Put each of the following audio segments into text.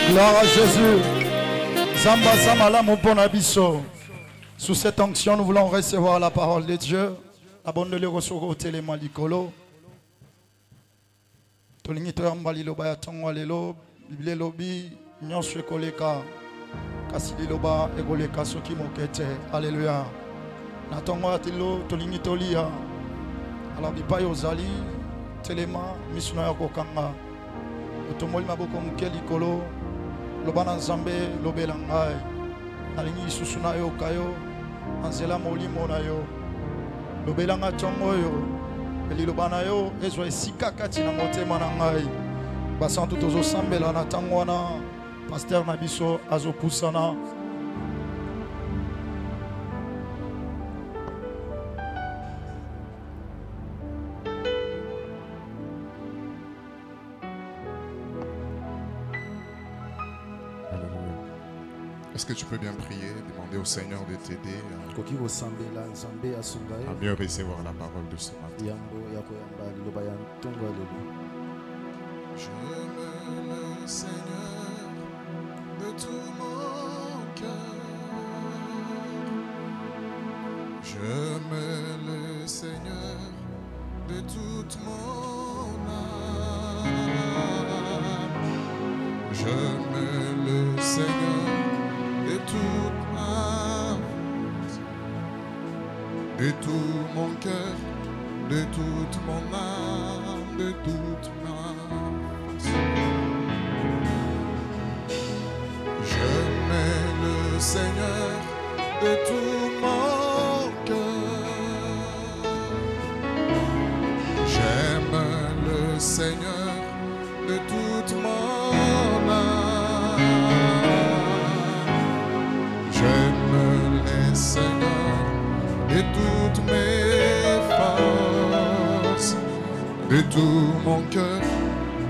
Gloire à Jésus. Zamba Zamala Moponabiso. Sous cette onction, nous voulons recevoir la parole de Dieu. La bonne de l'Eurosoro au télémalicolo. Tolingito Mbali Loba Tongwa Lelo, Bible Lobi, Nyon Koleka, Kasili Loba, Egoleka Soki Mokete. Alléluia. Natongwa Tilo, Tolingito Lia. Alors, Bipa Yozali, Telema, Misuna Yakokanga. Otomoli Maboko Mukeli Kolo, Lobana Zambe, Lobelangai. Alingi Susuna Yo Kayo, Anzela Molimo na yo. Lobelanga Tongo yo. Eli Lobana yo, Ezwa Esika Kati na motema na ngai. Basantu tozo sambela na tangwana, Pasteur Nabiso Azopusana. Est-ce que tu peux bien prier, demander au Seigneur de t'aider à mieux recevoir la parole de ce matin? Je me le Seigneur de tout mon cœur. Je me le Seigneur de toute mon âme. Je me le Seigneur de toute ma vie, de tout mon cœur, de toute mon âme, de toute ma force. Je mets le Seigneur de tout mon cœur. J'aime le Seigneur de toute mon âme. J'aime le Seigneur de toutes mes forces, de tout mon cœur,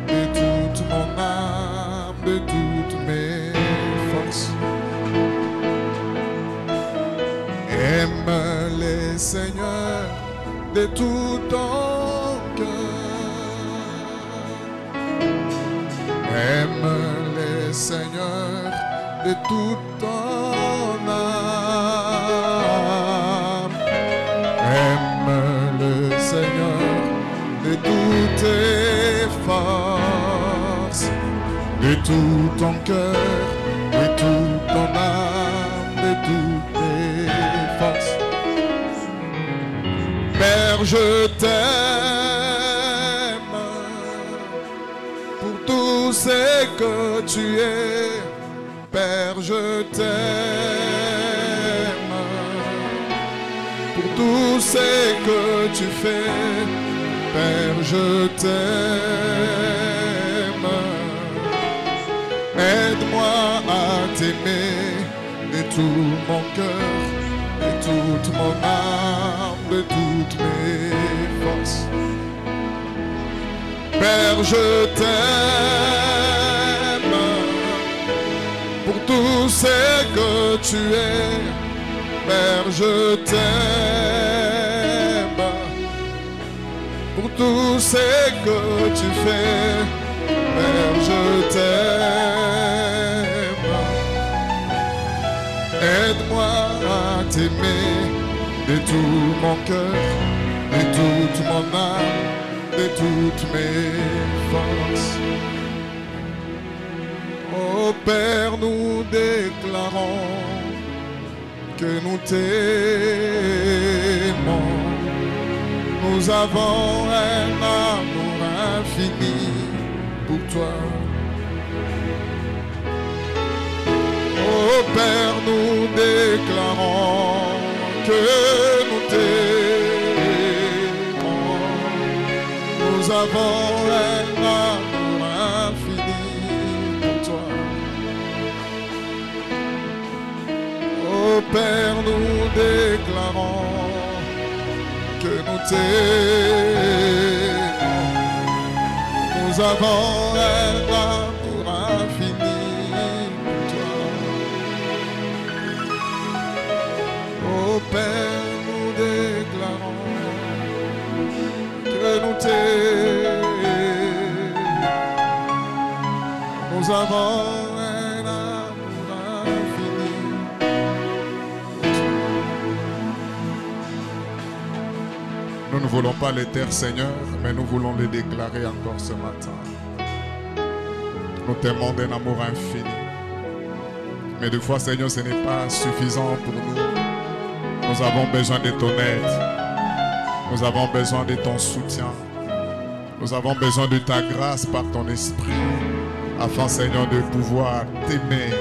de toute mon âme, de toutes mes forces. Aime les Seigneurs de tout ton cœur. Aime les Seigneurs de tout ton âme. Aime le Seigneur de toutes tes forces, de tout ton cœur, de tout ton âme, de toutes tes forces. Père, je t'aime pour tout ce que tu es. Père, je t'aime pour tout ce que tu fais. Père, je t'aime. Aide-moi à t'aimer de tout mon cœur, de toute mon âme, de toutes mes forces. Père, je t'aime pour tout ce que tu es. Père, je t'aime pour tout ce que tu fais. Père, je t'aime. Aide-moi à t'aimer de tout mon cœur, de toute mon âme, de toutes mes forces. Oh Père, nous déclarons que nous t'aimons. Nous avons un amour infini pour toi. Oh Père, nous déclarons que nous t'aimons. Nous avons un amour infini pour toi. Oh Père, nous déclarons que nous t'aimons. Nous avons un amour infini pour toi. Oh Père, nous déclarons que nous t'aimons. Nous avons un ne voulons pas les taire, Seigneur, mais nous voulons les déclarer encore ce matin. Nous t'aimons d'un amour infini. Mais des fois, Seigneur, ce n'est pas suffisant pour nous. Nous avons besoin de ton aide. Nous avons besoin de ton soutien. Nous avons besoin de ta grâce par ton esprit, afin, Seigneur, de pouvoir t'aimer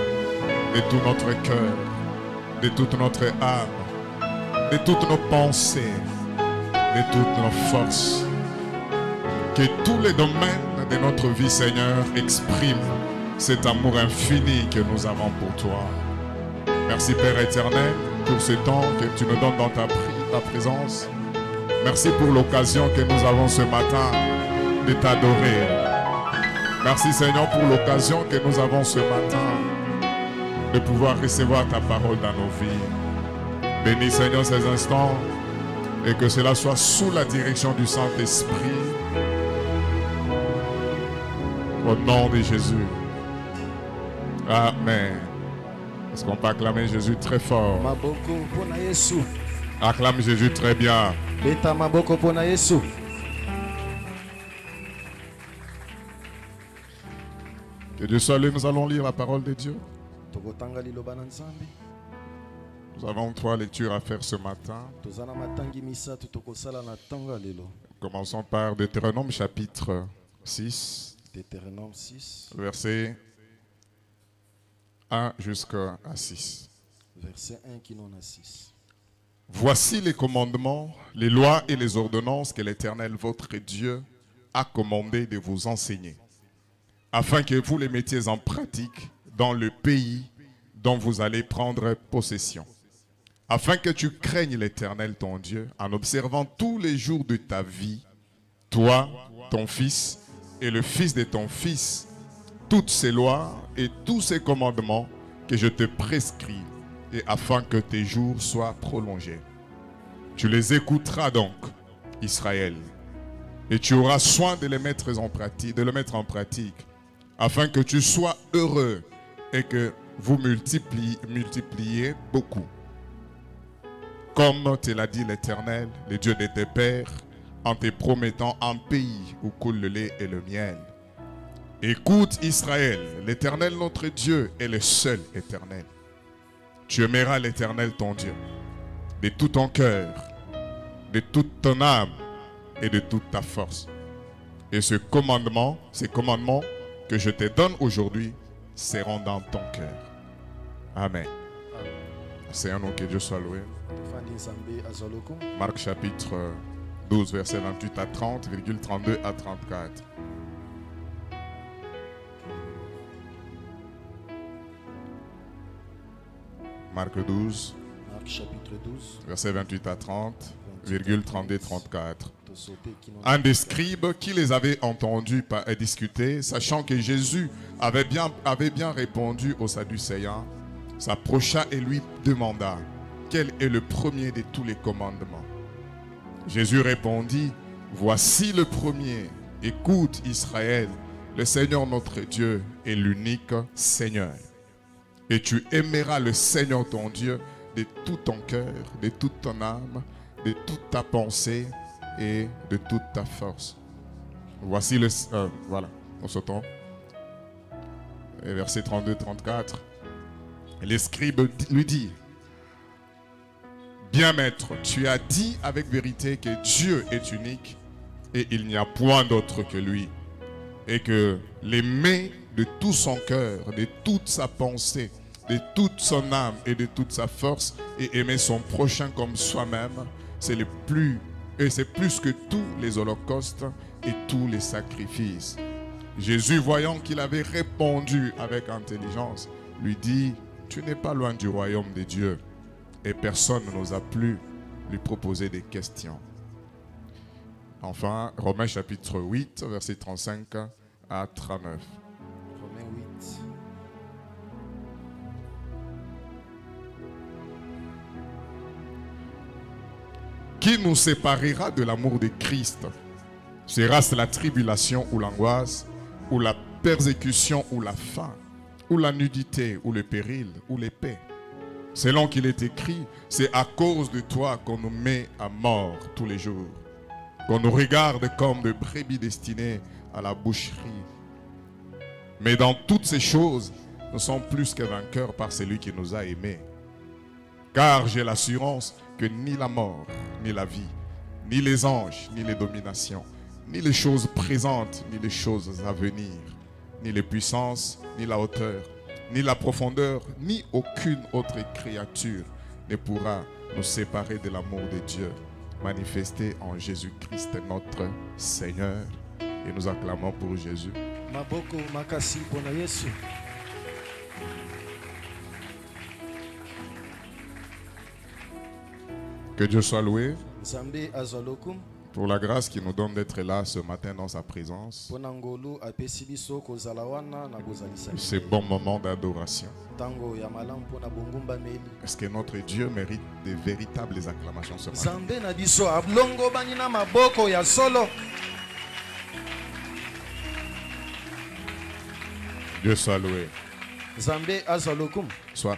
de tout notre cœur, de toute notre âme, de toutes nos pensées, de toutes nos forces. Que tous les domaines de notre vie, Seigneur, expriment cet amour infini que nous avons pour toi. Merci, Père éternel, pour ce temps que tu nous donnes dans ta présence. Merci pour l'occasion que nous avons ce matin de t'adorer. Merci, Seigneur, pour l'occasion que nous avons ce matin de pouvoir recevoir ta parole dans nos vies. Bénis, Seigneur, ces instants et que cela soit sous la direction du Saint-Esprit. Au nom de Jésus. Amen. Est-ce qu'on peut acclamer Jésus très fort? Acclame Jésus très bien. Que Dieu soit loué, nous allons lire la parole de Dieu. Nous avons 3 lectures à faire ce matin. Commençons par Deutéronome chapitre 6. Deutéronome 6. Verset 1 jusqu'à 6. Verset 1 qui n'en a 6. Voici les commandements, les lois et les ordonnances que l'Éternel, votre Dieu, a commandé de vous enseigner, afin que vous les mettiez en pratique dans le pays dont vous allez prendre possession, afin que tu craignes l'Éternel, ton Dieu, en observant tous les jours de ta vie, toi, ton fils et le fils de ton fils, toutes ces lois et tous ces commandements que je te prescris, et afin que tes jours soient prolongés. Tu les écouteras donc, Israël, et tu auras soin de les mettre en pratique, afin que tu sois heureux et que vous multipliez beaucoup. Comme te l'a dit l'Éternel, le Dieu de tes pères, en te promettant un pays où coule le lait et le miel. Écoute Israël, l'Éternel notre Dieu est le seul éternel. Tu aimeras l'Éternel ton Dieu de tout ton cœur, de toute ton âme et de toute ta force. Et ces commandements que je te donne aujourd'hui seront dans ton cœur. Amen. C'est un nom que Dieu soit loué. Marc chapitre 12, versets 28 à 30, 32 à 34. Marc 12, Marc chapitre 12, versets 28 à 30, 32 34. Un des scribes qui les avait entendus discuter, sachant que Jésus avait bien répondu aux Sadducéens, s'approcha et lui demanda: quel est le premier de tous les commandements? Jésus répondit: voici le premier. Écoute Israël, le Seigneur notre Dieu est l'unique Seigneur. Et tu aimeras le Seigneur ton Dieu de tout ton cœur, de toute ton âme, de toute ta pensée et de toute ta force. Voici le... voilà, nous sautons. Verset 32-34. Les scribes lui dit: bien maître, tu as dit avec vérité que Dieu est unique et il n'y a point d'autre que lui, et que l'aimer de tout son cœur, de toute sa pensée, de toute son âme et de toute sa force, et aimer son prochain comme soi-même, c'est plus que tous les holocaustes et tous les sacrifices. Jésus, voyant qu'il avait répondu avec intelligence, lui dit: tu n'es pas loin du royaume de Dieu. Et personne n'osa plus lui proposer des questions. Enfin, Romains chapitre 8, verset 35 à 39. Romains 8. Qui nous séparera de l'amour de Christ? Sera-ce la tribulation ou l'angoisse, ou la persécution ou la faim, ou la nudité ou le péril ou l'épée? Selon qu'il est écrit, c'est à cause de toi qu'on nous met à mort tous les jours. qu'on nous regarde comme de brebis destinées à la boucherie. Mais dans toutes ces choses, nous sommes plus que vainqueurs par celui qui nous a aimés. Car j'ai l'assurance que ni la mort, ni la vie, ni les anges, ni les dominations, ni les choses présentes, ni les choses à venir, ni les puissances, ni la hauteur, ni la profondeur, ni aucune autre créature ne pourra nous séparer de l'amour de Dieu manifesté en Jésus-Christ notre Seigneur. Et nous acclamons pour Jésus. Maboko makasi pona Yesu. Que Dieu soit loué Nzambe azalokum. pour la grâce qu'il nous donne d'être là ce matin dans sa présence. Pona ngolu apesi biso kozala wana na bozalisa. Ces bons moments d'adoration. Tango ya malamu pona bongumba meli. Est-ce que notre Dieu mérite de véritables acclamations ce matin? Nzambe na biso ablongo bani na maboko ya solo. Dieu soit loué. Nzambe azalokum.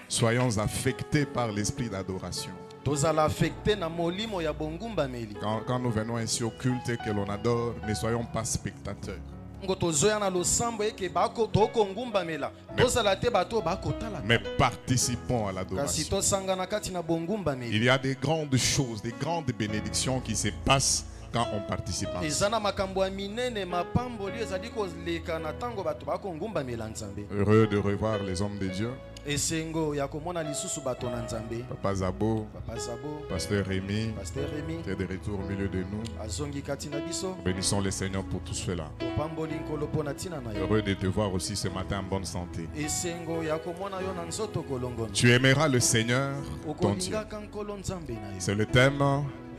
Soyons affectés par l'esprit d'adoration. Tozala affecté na molimo ya bongumba meli. Quand nous venons ici au culte et que l'on adore, ne soyons pas spectateurs. Ngo tozoya na losambo eke bako toko ngumba mela. Tozala te bato bako tala. Mais participons à Kasi l'adoration. tosanga na kati na bongumba meli. Il y a des grandes choses, des grandes bénédictions qui se passent quand on participe ensemble. Ezana makambo ya minene mapamboli ezali koleka na tango bato bako ngumba mela Nzambe. Heureux de revoir les hommes de Dieu. Esengo ya komona lisusu bato na Nzambe. Papa Zabo, Papa Zabo, Pasteur Rémi, Pasteur Rémi, qui est de retour au milieu de nous. azongi kati na biso. Bénissons le Seigneur pour tout cela. Topamboli nkolo pona tina na yo. Heureux de te voir aussi ce matin en bonne santé. Esengo ya komona yo na nzoto kolongono. Tu aimeras le Seigneur, ton Dieu. Okolingaka nkolo Nzambe na yo. C'est le thème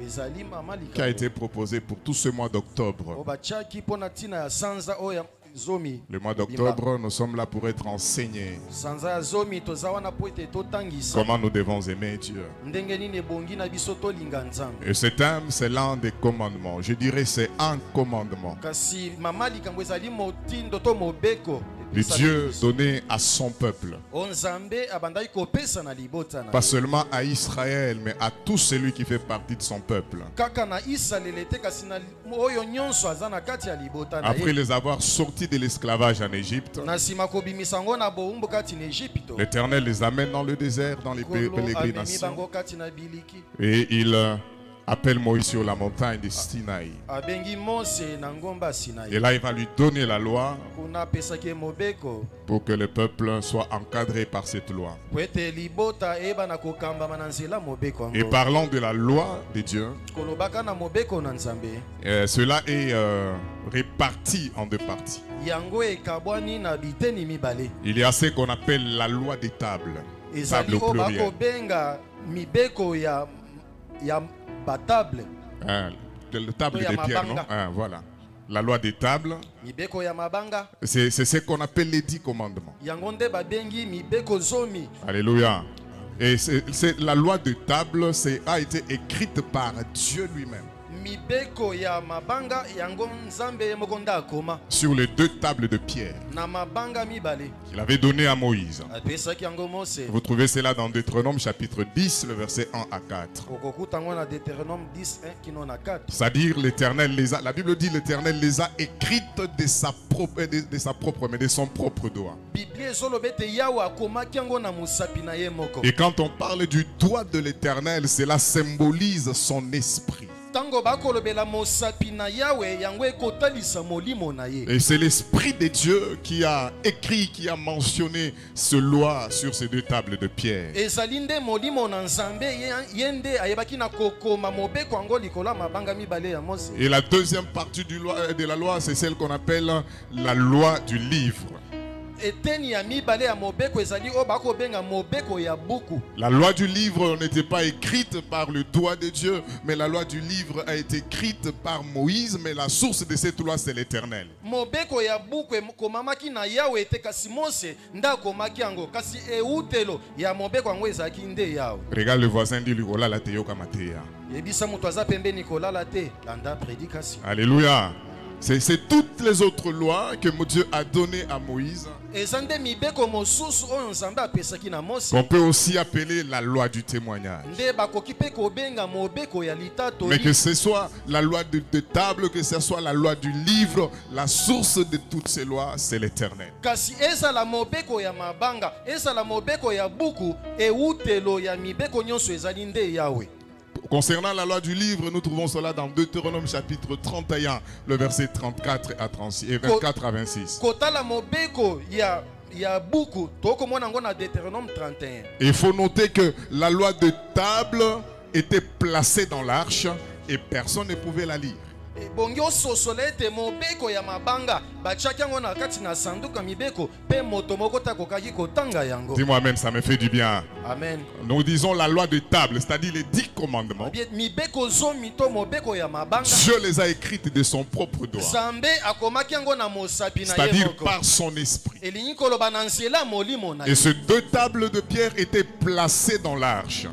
Ezali mama likambo. qui a été proposé pour tout ce mois d'octobre. Obachaki pona tina ya sanza oya zomi. Le mois d'octobre, nous sommes là pour être enseignés Sanza ya zomi toza wana po ete totangisa. comment nous devons aimer Dieu. Ndenge nini ebongi na biso tolinga Nzambe. Et ce thème, c'est l'un des commandements. Je dirais c'est un commandement Kasi mama likambo ezali motindo to mobeko. de Dieu donné à son peuple. Onzambe abandai kopesa na libota na. Pas seulement à Israël, mais à tout celui qui fait partie de son peuple. Kaka na Israel te kasi na oyo nyonso aza na kati ya libota na Après ye. les avoir sortis de l'esclavage en Égypte, Na sima kobimisa ngo na boumbu kati na Egypte. l'Éternel les amène dans le désert, dans les Kolo amemi pérégrinations. bango kati na biliki. Et il appelle Moïse sur la montagne de Sinaï. Abengi Mose na ngomba Sinaï. Et là, il va lui donner la loi Kuna pesaki mobeko. pour que le peuple soit encadré par cette loi. Kwete libota eba na kokamba na nzela mobeko Et ngo. parlant de la loi de Dieu, Kolobaka na mobeko na Nzambe. cela est réparti en deux parties. Yango ekabwani na biteni mibale. Il y a ce qu'on appelle la loi des tables. Ezali Table au o pluriel. bako benga mibeko ya batable. Hein, le table Oui, des à pierres, non? Mabanga. Hein, voilà. La loi des tables, Mibeko ya mabanga. c'est ce qu'on appelle les 10 commandements. Yango nde babengi mibeko zomi. Alléluia. Et la loi de table a été écrite par Dieu lui-même Mibeko ya mabanga yango Nzambe moko nda akoma. sur les 2 tables de pierre Na mabanga mibale. qu'il avait donné à Moïse. Apesaki yango Mose. Vous trouvez cela dans Deutéronome chapitre 10, le verset 1 à 4. Okokuta ngo na Deutéronome 10 1 kino na 4. C'est-à-dire l'Éternel les a, la Bible dit l'Éternel les a écrites de sa propre, mais de son propre doigt. Biblia ezolobete yawe akomaki yango na musapi na ye moko. Et quand on parle du doigt de l'Éternel, cela symbolise son esprit. Tango bakolobela mosapi na yawe yango ekotalisa molimo na ye. Et c'est l'Esprit de Dieu qui a écrit, qui a mentionné ce loi sur ces 2 tables de pierre. Ezali nde molimo na Nzambe ye nde ayebaki na kokoma mobeko yango likola mabanga mibale ya Mose. Et la deuxième partie de la loi, c'est celle qu'on appelle la loi du livre. Eteni ya mibale ya mobeko ezali o bakobenga mobeko ya buku. La loi du livre n'était pas écrite par le doigt de Dieu, mais la loi du livre a été écrite par Moïse, mais la source de cette loi, c'est l'Éternel. Mobeko ya buku ekomamaki na yawe te kasi Mose nda akomaki yango kasi eutelo ya mobeko yango ezalaki nde yawe. Regarde le voisin, dis-lui, oh là, la teyo kamateya. Yebisa moto aza pembeni kolala te landa prédication. Alléluia. C'est toutes les autres lois que Dieu a données à Moïse qu'on peut aussi appeler la loi du témoignage. Mais que ce soit la loi de table, que ce soit la loi du livre, la source de toutes ces lois, c'est l'Éternel. Concernant la loi du livre, nous trouvons cela dans Deutéronome chapitre 31, le verset 34 à 36 et 24 à 26. Il faut noter que la loi de table était placée dans l'arche et personne ne pouvait la lire. Dis-moi amen, ça me fait du bien. Amen. Nous disons la loi de table, c'est-à-dire les 10 commandements. Dieu les a écrites de son propre doigt, c'est-à-dire par son esprit. Et ces 2 tables de pierre étaient placées dans l'arche.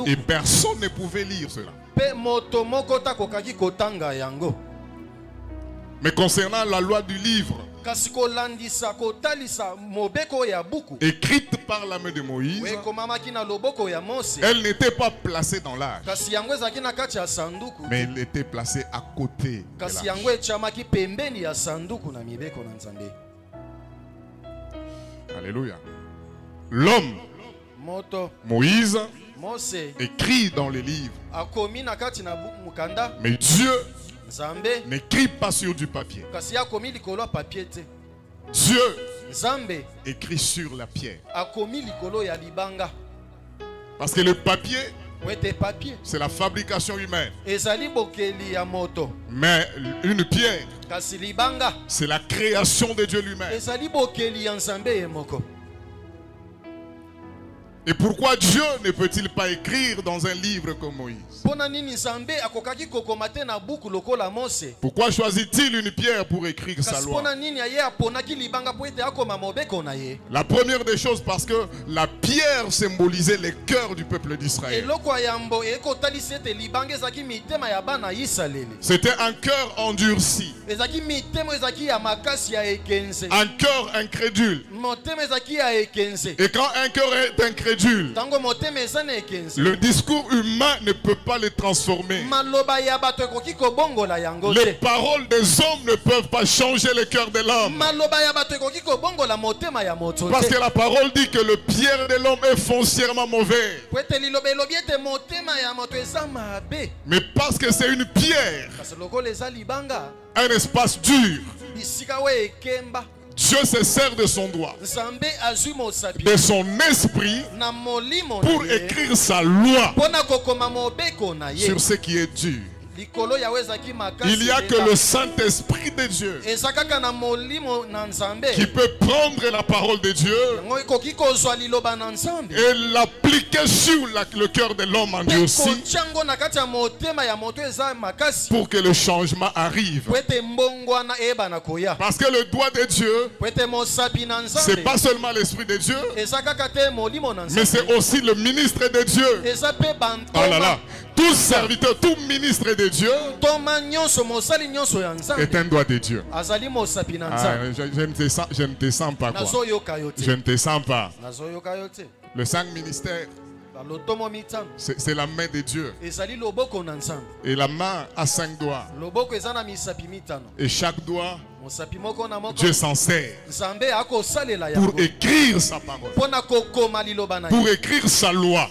Et personne ne pouvait lire cela. Mais concernant la loi du livre, écrite par la main de Moïse, elle n'était pas placée dans l'arche, mais elle était placée à côté de l'arche. Alléluia. L'homme, Moïse, écrit dans les livres, mais Dieu n'écrit pas sur du papier. Dieu écrit sur la pierre. Parce que le papier, c'est la fabrication humaine. Mais une pierre, c'est la création de Dieu lui-même. Et pourquoi Dieu ne peut-il pas écrire dans un livre comme Moïse? Pourquoi choisit-il une pierre pour écrire sa loi? La première des choses, parce que la pierre symbolisait le cœur du peuple d'Israël. C'était un cœur endurci, un cœur incrédule. Et quand un cœur est incrédule, le discours humain ne peut pas le transformer. Les paroles des hommes ne peuvent pas changer le cœur de l'homme. Parce que la parole dit que le pierre de l'homme est foncièrement mauvais. Mais parce que c'est une pierre, un espace dur, Dieu se sert de son doigt, de son esprit, pour écrire sa loi sur ce qui est dur. Il n'y a que le Saint-Esprit de Dieu qui peut prendre la parole de Dieu et l'appliquer sur le cœur de l'homme endurci pour que le changement arrive. Parce que le doigt de Dieu, c'est pas seulement l'Esprit de Dieu, mais c'est aussi le ministre de Dieu. Oh là là. Tout serviteur, tout ministre de Dieu est un doigt de Dieu. Ah, je ne te sens pas quoi. Je ne te sens pas. Le 5 ministères, c'est la main de Dieu. Et la main a 5 doigts. Et chaque doigt, Dieu s'en sert pour écrire sa parole, pour écrire sa loi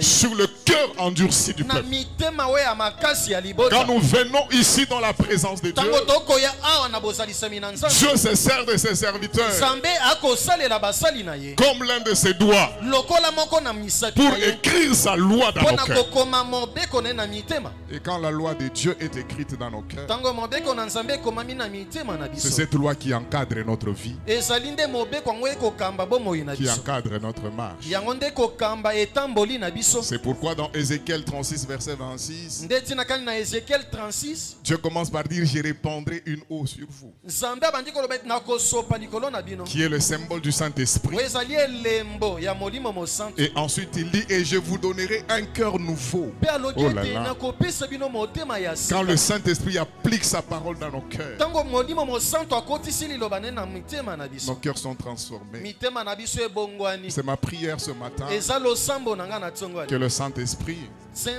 sur le cœur endurci du peuple. Quand nous venons ici dans la présence de Dieu, Dieu se sert de ses serviteurs comme l'un de ses doigts pour écrire sa loi dans nos cœurs. Et quand la loi de Dieu est écrite dans nos cœurs, C'est cette loi qui encadre notre vie, ezali nde mobeko yango ekokamba bomoi na qui biso encadre notre marche. yango nde ekokamba etamboli na biso C'est pourquoi dans Ézéchiel 36, verset 26, nde ntina kani na Ézéchiel 36 Dieu commence par dire: je répandrai une eau sur vous, nzambe abandi koloba ete nakosopa likolo na bino qui est le symbole du Saint-Esprit. oyo ezali elembo ya molimo mosantu Et ensuite il dit: et je vous donnerai un cœur nouveau. mpe alobi Oh là ete là. nakopesa bino motema ya Quand sika le Saint-Esprit applique sa parole dans nos cœurs, ntango molimo mosantu akotisi liloba ne na mitema na biso nos cœurs sont transformés. mitema na biso ebongwani C'est ma prière ce matin eza losambo na ngai na ntongo que le Saint-Esprit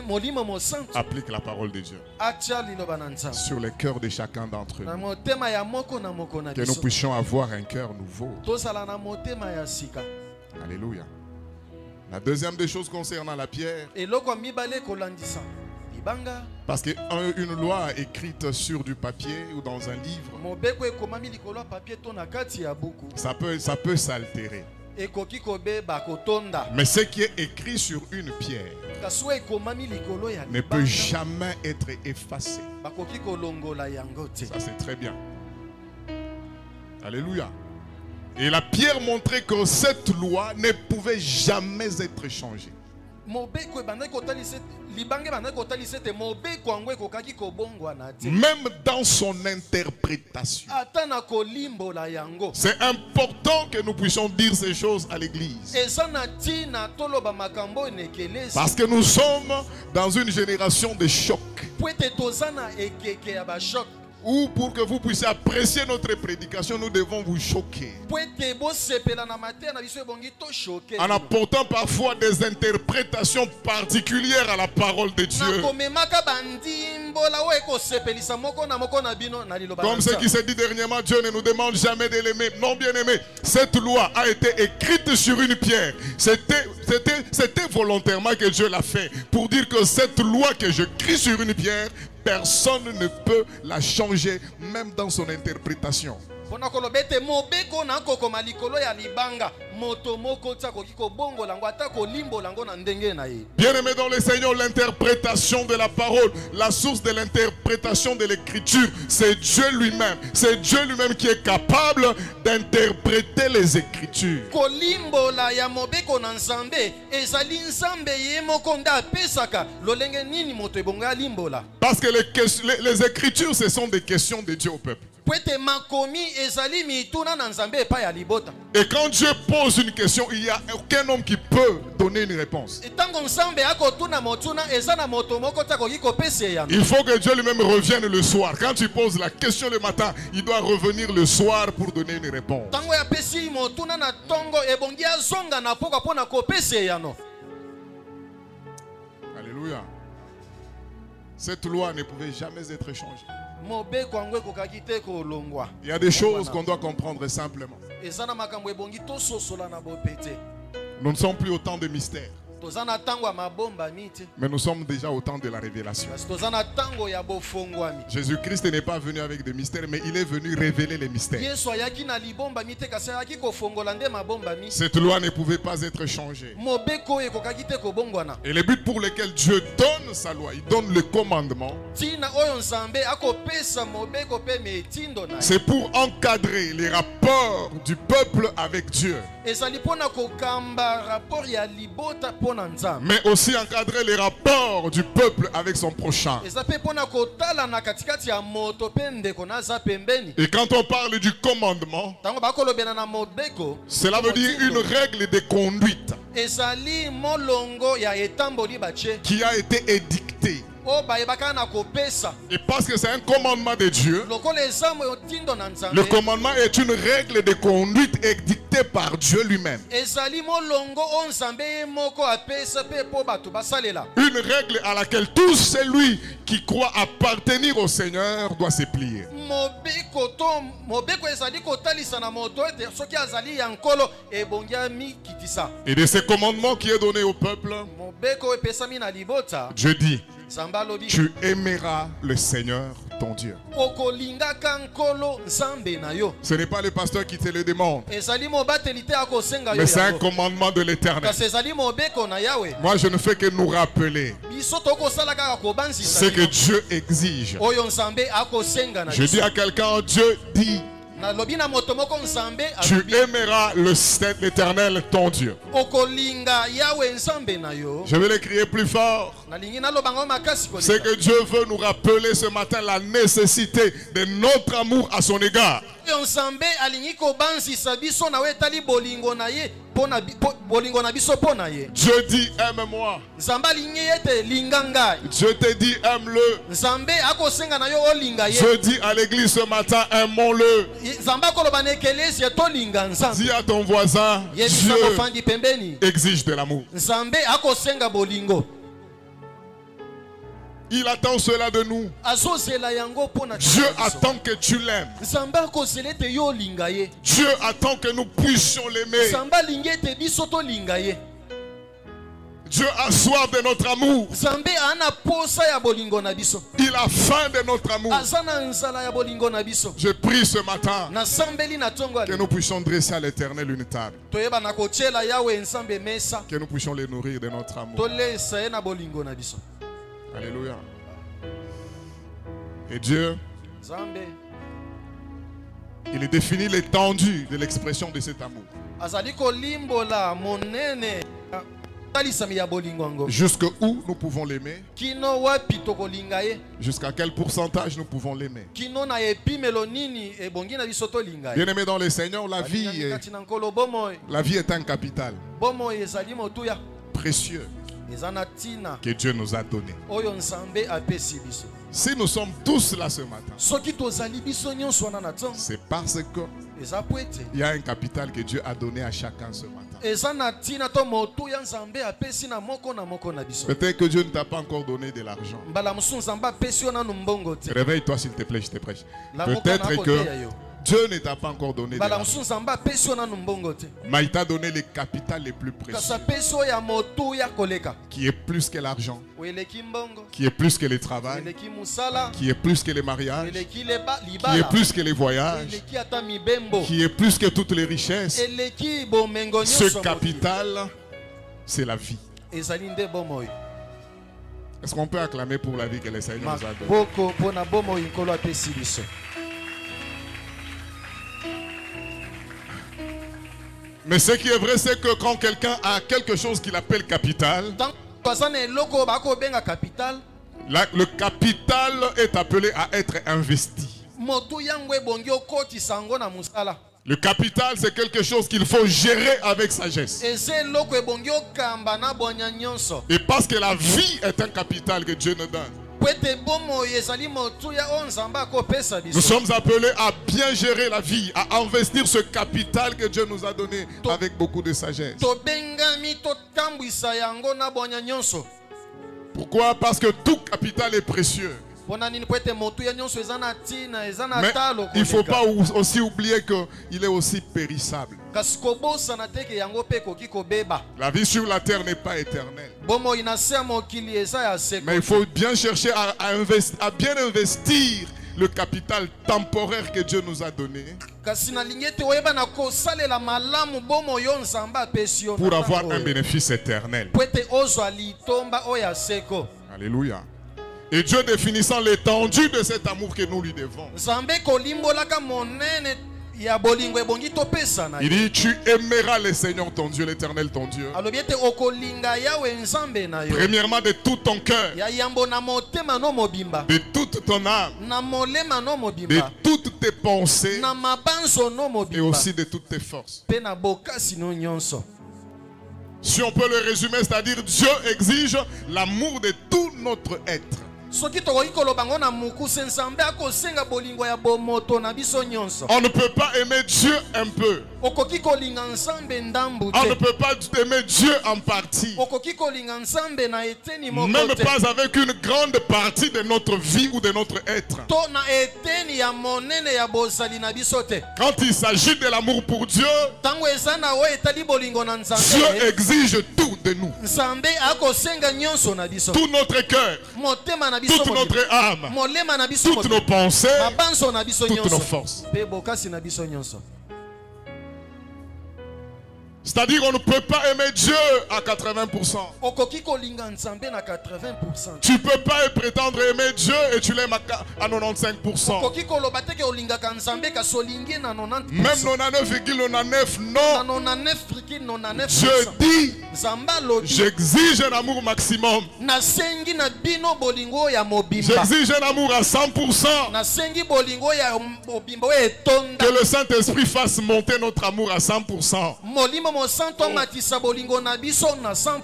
molimo mosantu applique la parole de Dieu atia liloba na nzambe sur le cœur de chacun d'entre na nous. motema ya moko na moko na Que nous biso puissions avoir un cœur nouveau. tozala na motema ya sika Alléluia. La deuxième des choses concernant la pierre, eloko ya mibale kolandisa libanga parce qu'une loi écrite sur du papier ou dans un livre, mobeko ekomami likolo ya papie to na kati ya buku ça peut s'altérer. ekoki kobeba kotonda Mais ce qui est écrit sur une pierre kasi oyo ekomami likolo ya ne peut libanga jamais être effacé. bakoki kolongola yango te Ça, c'est très bien. Alléluia. Et la pierre montrait que cette loi ne pouvait jamais être changée. mobeko ebandaki kotalisa libanga ebandaki kotalisa ete mobeko yango ekokaki kobongwana te Même dans son interprétation. ata na kolimbola yango C'est important que nous puissions dire ces choses à l'église. eza na ntina toloba makambo oyo na ekelesi Parce que nous sommes dans une génération de choc. po ete toza na ekeke ya bashok Ou pour que vous puissiez apprécier notre prédication, nous devons vous choquer. po ete bosepela na mateya na biso ebongi toshoke En apportant parfois des interprétations particulières à la parole de Dieu. nakomemaka bandimbola oyo ekosepelisa moko na bino na liloba na Comme ce qui Nzambe. s'est dit dernièrement, Dieu ne nous demande jamais de l'aimer. Non, bien aimé, cette loi a été écrite sur une pierre. C'était volontairement que Dieu l'a fait. Pour dire que cette loi que j'écris sur une pierre, personne ne peut la changer, même dans son interprétation. mpona koloba ete mobeko na kokoma likolo ya libanga moto moko ti akoki kobongola yango ata kolimbola yango na ndenge na ye Bien-aimé dans le Seigneur, l'interprétation de la parole, la source de l'interprétation de l'écriture, c'est Dieu lui-même. C'est Dieu lui-même qui est capable d'interpréter les écritures. kolimbola ya mobeko na nzambe ezali nzambe ye moko nde apesaka lolenge nini moto ebongo alimbola Parce que les écritures, ce sont des questions de Dieu au peuple. po ete makomi ezali mituna na nzambe epai ya libota Et quand Dieu pose une question, il n'y a aucun homme qui peut donner une réponse. ntango nzambe akotuna motuna eza na moto moko ti akoki kopesa eyano Il faut que Dieu lui-même revienne le soir. Quand tu poses la question le matin, il doit revenir le soir pour donner une réponse. ntango apesi motuna na ntongo ebongi azonga na poka mpona kopesa eyano Alléluia. Cette loi ne pouvait jamais être changée. mobeko yango ekokaki te kolongwa Il y a des choses qu'on doit comprendre simplement. eza na makambo ebongi tososola na bopete Nous ne sommes plus au temps de mystère, toza na ntango ya mabombami te mais nous sommes déjà au temps de la révélation. kasi toza na ntango ya bofongwami Jésus-Christ n'est pas venu avec des mystères, mais il est venu révéler les mystères. yesu ayaki na libombami te kasi ayaki kofongola nde mabombami Cette loi ne pouvait pas être changée. mobeko oyo ekokaki te kobongwana Et le but pour lequel Dieu donne sa loi, il donne le commandement, ntina oyo nzambe akopesa mobeko mpe metindo na ye c'est pour encadrer les rapports du peuple avec Dieu, ezali mpona kokamba rapport ya libota mpo na nzambe mais aussi encadrer les rapports du peuple avec son prochain. eza mpe mpona kotala na katikati ya moto mpe ndeko naza pembeni Et quand on parle du commandement, ntango bakolobela na mobeko cela veut dire une règle de conduite ezali molongo ya etamboli batie qui a été édictée. oyo bayebaka na kopesa Et parce que c'est un commandement de Dieu, lokola eza motindo na le nzambe commandement est une règle de conduite édictée par Dieu lui-même. ezali molongo oyo nzambe ye moko apesa mpe mpo bato basalela Une règle à laquelle tout celui qui croit appartenir au Seigneur doit se plier. mobeko ezali kotalisa na moto ete soki azali ya nkolo ebongi amikitisa Et de ce commandement qui est donné au peuple, mobeko oyo epesami na libota Dieu dit, nzambe alobi tu aimeras le Seigneur ton Dieu. Okolingaka nkolo nzambe na yo. Ce n'est pas le pasteur qui te le demande, Ezali mobateli te akosenga yo mais c'est un yango. commandement de l'Éternel. Kasi ezali mobeko na Yawe. Moi, je ne fais que nous rappeler Biso tokosala kaka kobanzisa ce que bino. Dieu exige. Oyo nzambe akosenga na Je biso. dis à quelqu'un, Dieu dit, Na lobi na moto moko nzambe tu alobi, aimeras l'Éternel, ton Dieu. okolinga Yawe nzambe na yo. Je vais le crier plus fort. Nalingi naloba ngo makasi C'est kolinga. que Dieu veut nous rappeler ce matin la nécessité de notre amour à son égard. Oyo nzambe alingi kobanzisa biso na we etali bolingo na ye bolingo na biso po na ye. Dieu dit, aime-moi. Nzambe alingi ete linga ngai. Dieu te dit, aime-le. Nzambe akosenga na yo olinga ye. Dieu dit à l'église ce matin, aimons-le. Nzambe akoloba na ekelezia tolinga nzambe. Dis à ton voisin, Yebisa Dieu mofandi pembeni. exige de l'amour. Nzambe akosenga bolingo. Il attend cela de nous. Azozela yango po na Dieu biso. attend que tu l'aimes. Nzambe akozela ete yo olinga ye. Dieu attend que nous puissions l'aimer. Nzambe alingi ete biso tolinga ye. Dieu a soif de notre amour. Nzambe ana posa ya bolingo na biso. Il a faim de notre amour. Aza na nzala ya bolingo na biso. Je prie ce matin Na sambeli na tongo que ali. nous puissions dresser à l'Éternel une table. Toyeba na kochela Yawe nzambe mesa. Que nous puissions les nourrir de notre amour. Tolesa ye na bolingo na biso. Alléluia. Et Dieu, Nzambe il définit l'étendue de l'expression de cet amour. azali kolimbola monene talisami ya bolingo yango. Jusqu'où nous pouvons l'aimer? Kino wapi tokolinga ye. Jusqu'à quel pourcentage nous pouvons l'aimer? Kino na epimelo nini ebongi na biso tolinga ye. Bien-aimé dans le Seigneur, la vie Kati na nkolo bomoi. est un capital Bomoi ezali motuya. précieux Eza na tina que Dieu nous a donné. oyo nzambe apesi biso. Si nous sommes tous là ce matin, Soki tozali biso nyonso wana na ntongo. c'est parce que Eza po ete. il y a un capital que Dieu a donné à chacun ce matin. Eza na tina to motuya nzambe apesi na moko na biso. Peut-être que Dieu ne t'a pas encore donné de l'argent. Mbala mosusu nzambe apesi yo nanu mbongo te. Réveille-toi s'il te plaît, je te prêche. La moko Peut-être na que koteya yo. Dieu ne t'a pas encore donné de Mbala l'argent. mosusu nzambe apesi yo nanu mbongo te. Mais il t'a donné le capital le plus précieux, Kasi apesi yo ya motuya koleka. qui est plus que l'argent, Oyeleki mbongo. qui est plus que le travail, Oyeleki musala. qui est plus que les mariages, Eleki qui est libala. plus que les voyages, Eleki ata mibembo. qui est plus que toutes les richesses. Eleki bomengo Ce nyonso. capital, c'est la vie. Ezali nde bomoi. Est-ce qu'on peut acclamer pour la vie que le Seigneur nous a donnée? Boko pona bomoi nkolo apesi biso. Mais ce qui est vrai, c'est que quand quelqu'un a quelque chose qu'il appelle capital, Tant toza na eloko bakobenga capital. le capital est appelé à être investi. Motu yango ebongi okotisa yango na musala. Le capital, c'est quelque chose qu'il faut gérer avec sagesse. Eza eloko ebongi okamba na bonya nyonso. Et parce que la vie est un capital que Dieu nous donne, Po ete bomoi ezali motu ya oyo nzambe akopesa nous biso. sommes appelés à bien gérer la vie, à investir ce capital que Dieu nous a donné avec beaucoup de sagesse. Tobengami totambwisa yango na bonya nyonso. Pourquoi? Parce que tout capital est précieux. Pona nini po ete motu ya nyonso eza na tina, eza na Mais talo il ne faut koleka. pas aussi oublier qu'il est aussi périssable. Kasi kobosana te ke yango mpe ekoki kobeba. La vie sur la terre n'est pas éternelle. Bomoi na se ya mokili eza ya seko. Mais il faut bien chercher à bien investir le capital temporaire que Dieu nous a donné Kasi nalingi ete oyeba na kosalela malamu bomoi yo nzambe apesi yo. pour na avoir ntango un oyo. bénéfice éternel. Po ete ozwa litomba oyo ya seko. Alléluia. Et Dieu définissant l'étendue de cet amour que nous lui devons. Nzambe kolimbolaka monene ya bolingo ebongi topesa na Il ye. dit, tu aimeras le Seigneur ton Dieu, l'Éternel ton Dieu. Alobi ete okolinga yawe nzambe na yo. Premièrement de tout ton cœur, Ya yambo na motema no mobimba. de toute ton âme, Na molema no de mobimba. toutes tes pensées Na mabanzo no et mobimba. aussi de toutes tes forces. Pe na bokasi no nyonso. Si on peut le résumer, c'est-à-dire Dieu exige l'amour de tout notre être. Soki tokoki koloba ngo na mokuse nzambe akosenga bolingo ya bomoto na biso nyonso. On ne peut pas aimer Dieu un peu. Okoki kolinga nzambe ndambu On ne te. peut pas aimer Dieu en partie. Okoki kolinga nzambe na eteni moko Même te. pas avec une grande partie de notre vie ou de notre être. To na eteni ya monene ya bozali na biso te. Quand il s'agit de l'amour pour Dieu, Tango eza na oyo etali bolingo na Dieu nzambe. exige tout de nous. Nzambe akosenga nyonso na biso. Tout notre cœur, Motema na biso toute notre âme, molema na biso toutes nos pensées, mabanso na biso toutes nos nyonso. forces. Pe bokasi na biso nyonso. C'est-à-dire qu'on ne peut pas aimer Dieu à 80%. Okoki kolinga Nzambe na 80%. Tu ne peux pas prétendre aimer Dieu et tu l'aimes à 95%. Okoki koloba te ke olingaka Nzambe ka solingi na 90%. Même 99,99 Na non. 99,99%. Je dis, Nzamba lobi. j'exige un amour maximum. Nasengi na bino bolingo ya mobimba. J'exige un amour à 100%. Nasengi bolingo ya mobimba etonda. Que le Saint-Esprit fasse monter notre amour à 100%. Molimo mo santo matisa bolingo na biso na 100%.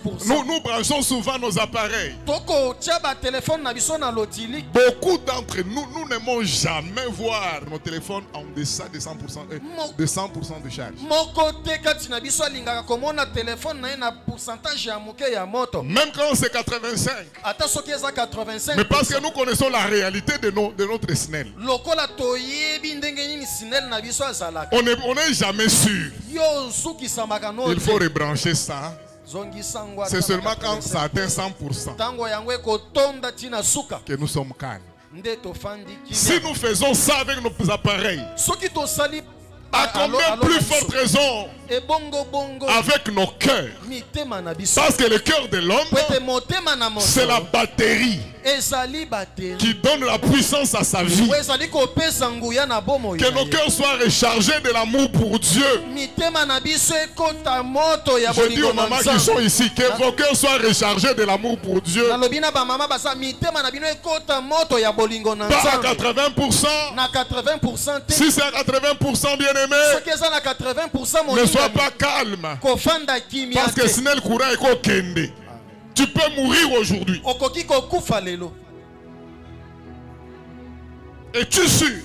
Nous branchons souvent nos appareils. Toko tia ba téléphone na biso na lotili. Beaucoup d'entre nous, nous n'aimons jamais voir nos téléphones en deçà de 100%, de 100% de charge. Moko te kati na biso alingaka komona téléphone na ye na pourcentage ya moke ya moto. Même quand c'est 85. Ata soki eza 85. Mais parce que nous connaissons la réalité de notre SNEL. Lokola toyebi ndenge nini sinel na biso azalaka. On n'est jamais sûr. Yo suki samaka no. Il faut rebrancher ça. Zongisangwa. C'est seulement quand ça atteint 100% Tango yango kotonda tina suka. que nous sommes calmes. Nde tofandi ki. Si nous faisons ça avec nos appareils, Soki to sali à combien plus forte raison e bongo bongo avec nos cœurs? mitema na biso. Parce que le cœur de l'homme, Pete motema na moto. c'est la batterie Ezali batterie. qui donne la puissance à sa vie. Ezali kopesa nguya na bomo. Que nos cœurs soient rechargés de l'amour pour Dieu. Mitema na biso ekota moto ya Je dis bolingo aux mamans qui sont ici, que vos cœurs soient rechargés de l'amour pour Dieu. nalobi na ba mama basa mitema na bino ekota moto ya bolingo na Pas à Nzambe. 80%. Na 80% te. Si c'est à 80% bien aimé, Soki eza na 80% ne sois molinga pas calme. kofanda kimia Parce que te. sinon le courant est qu'au kende. Tu peux mourir aujourd'hui. Okoki kokufa lelo. Es-tu sûr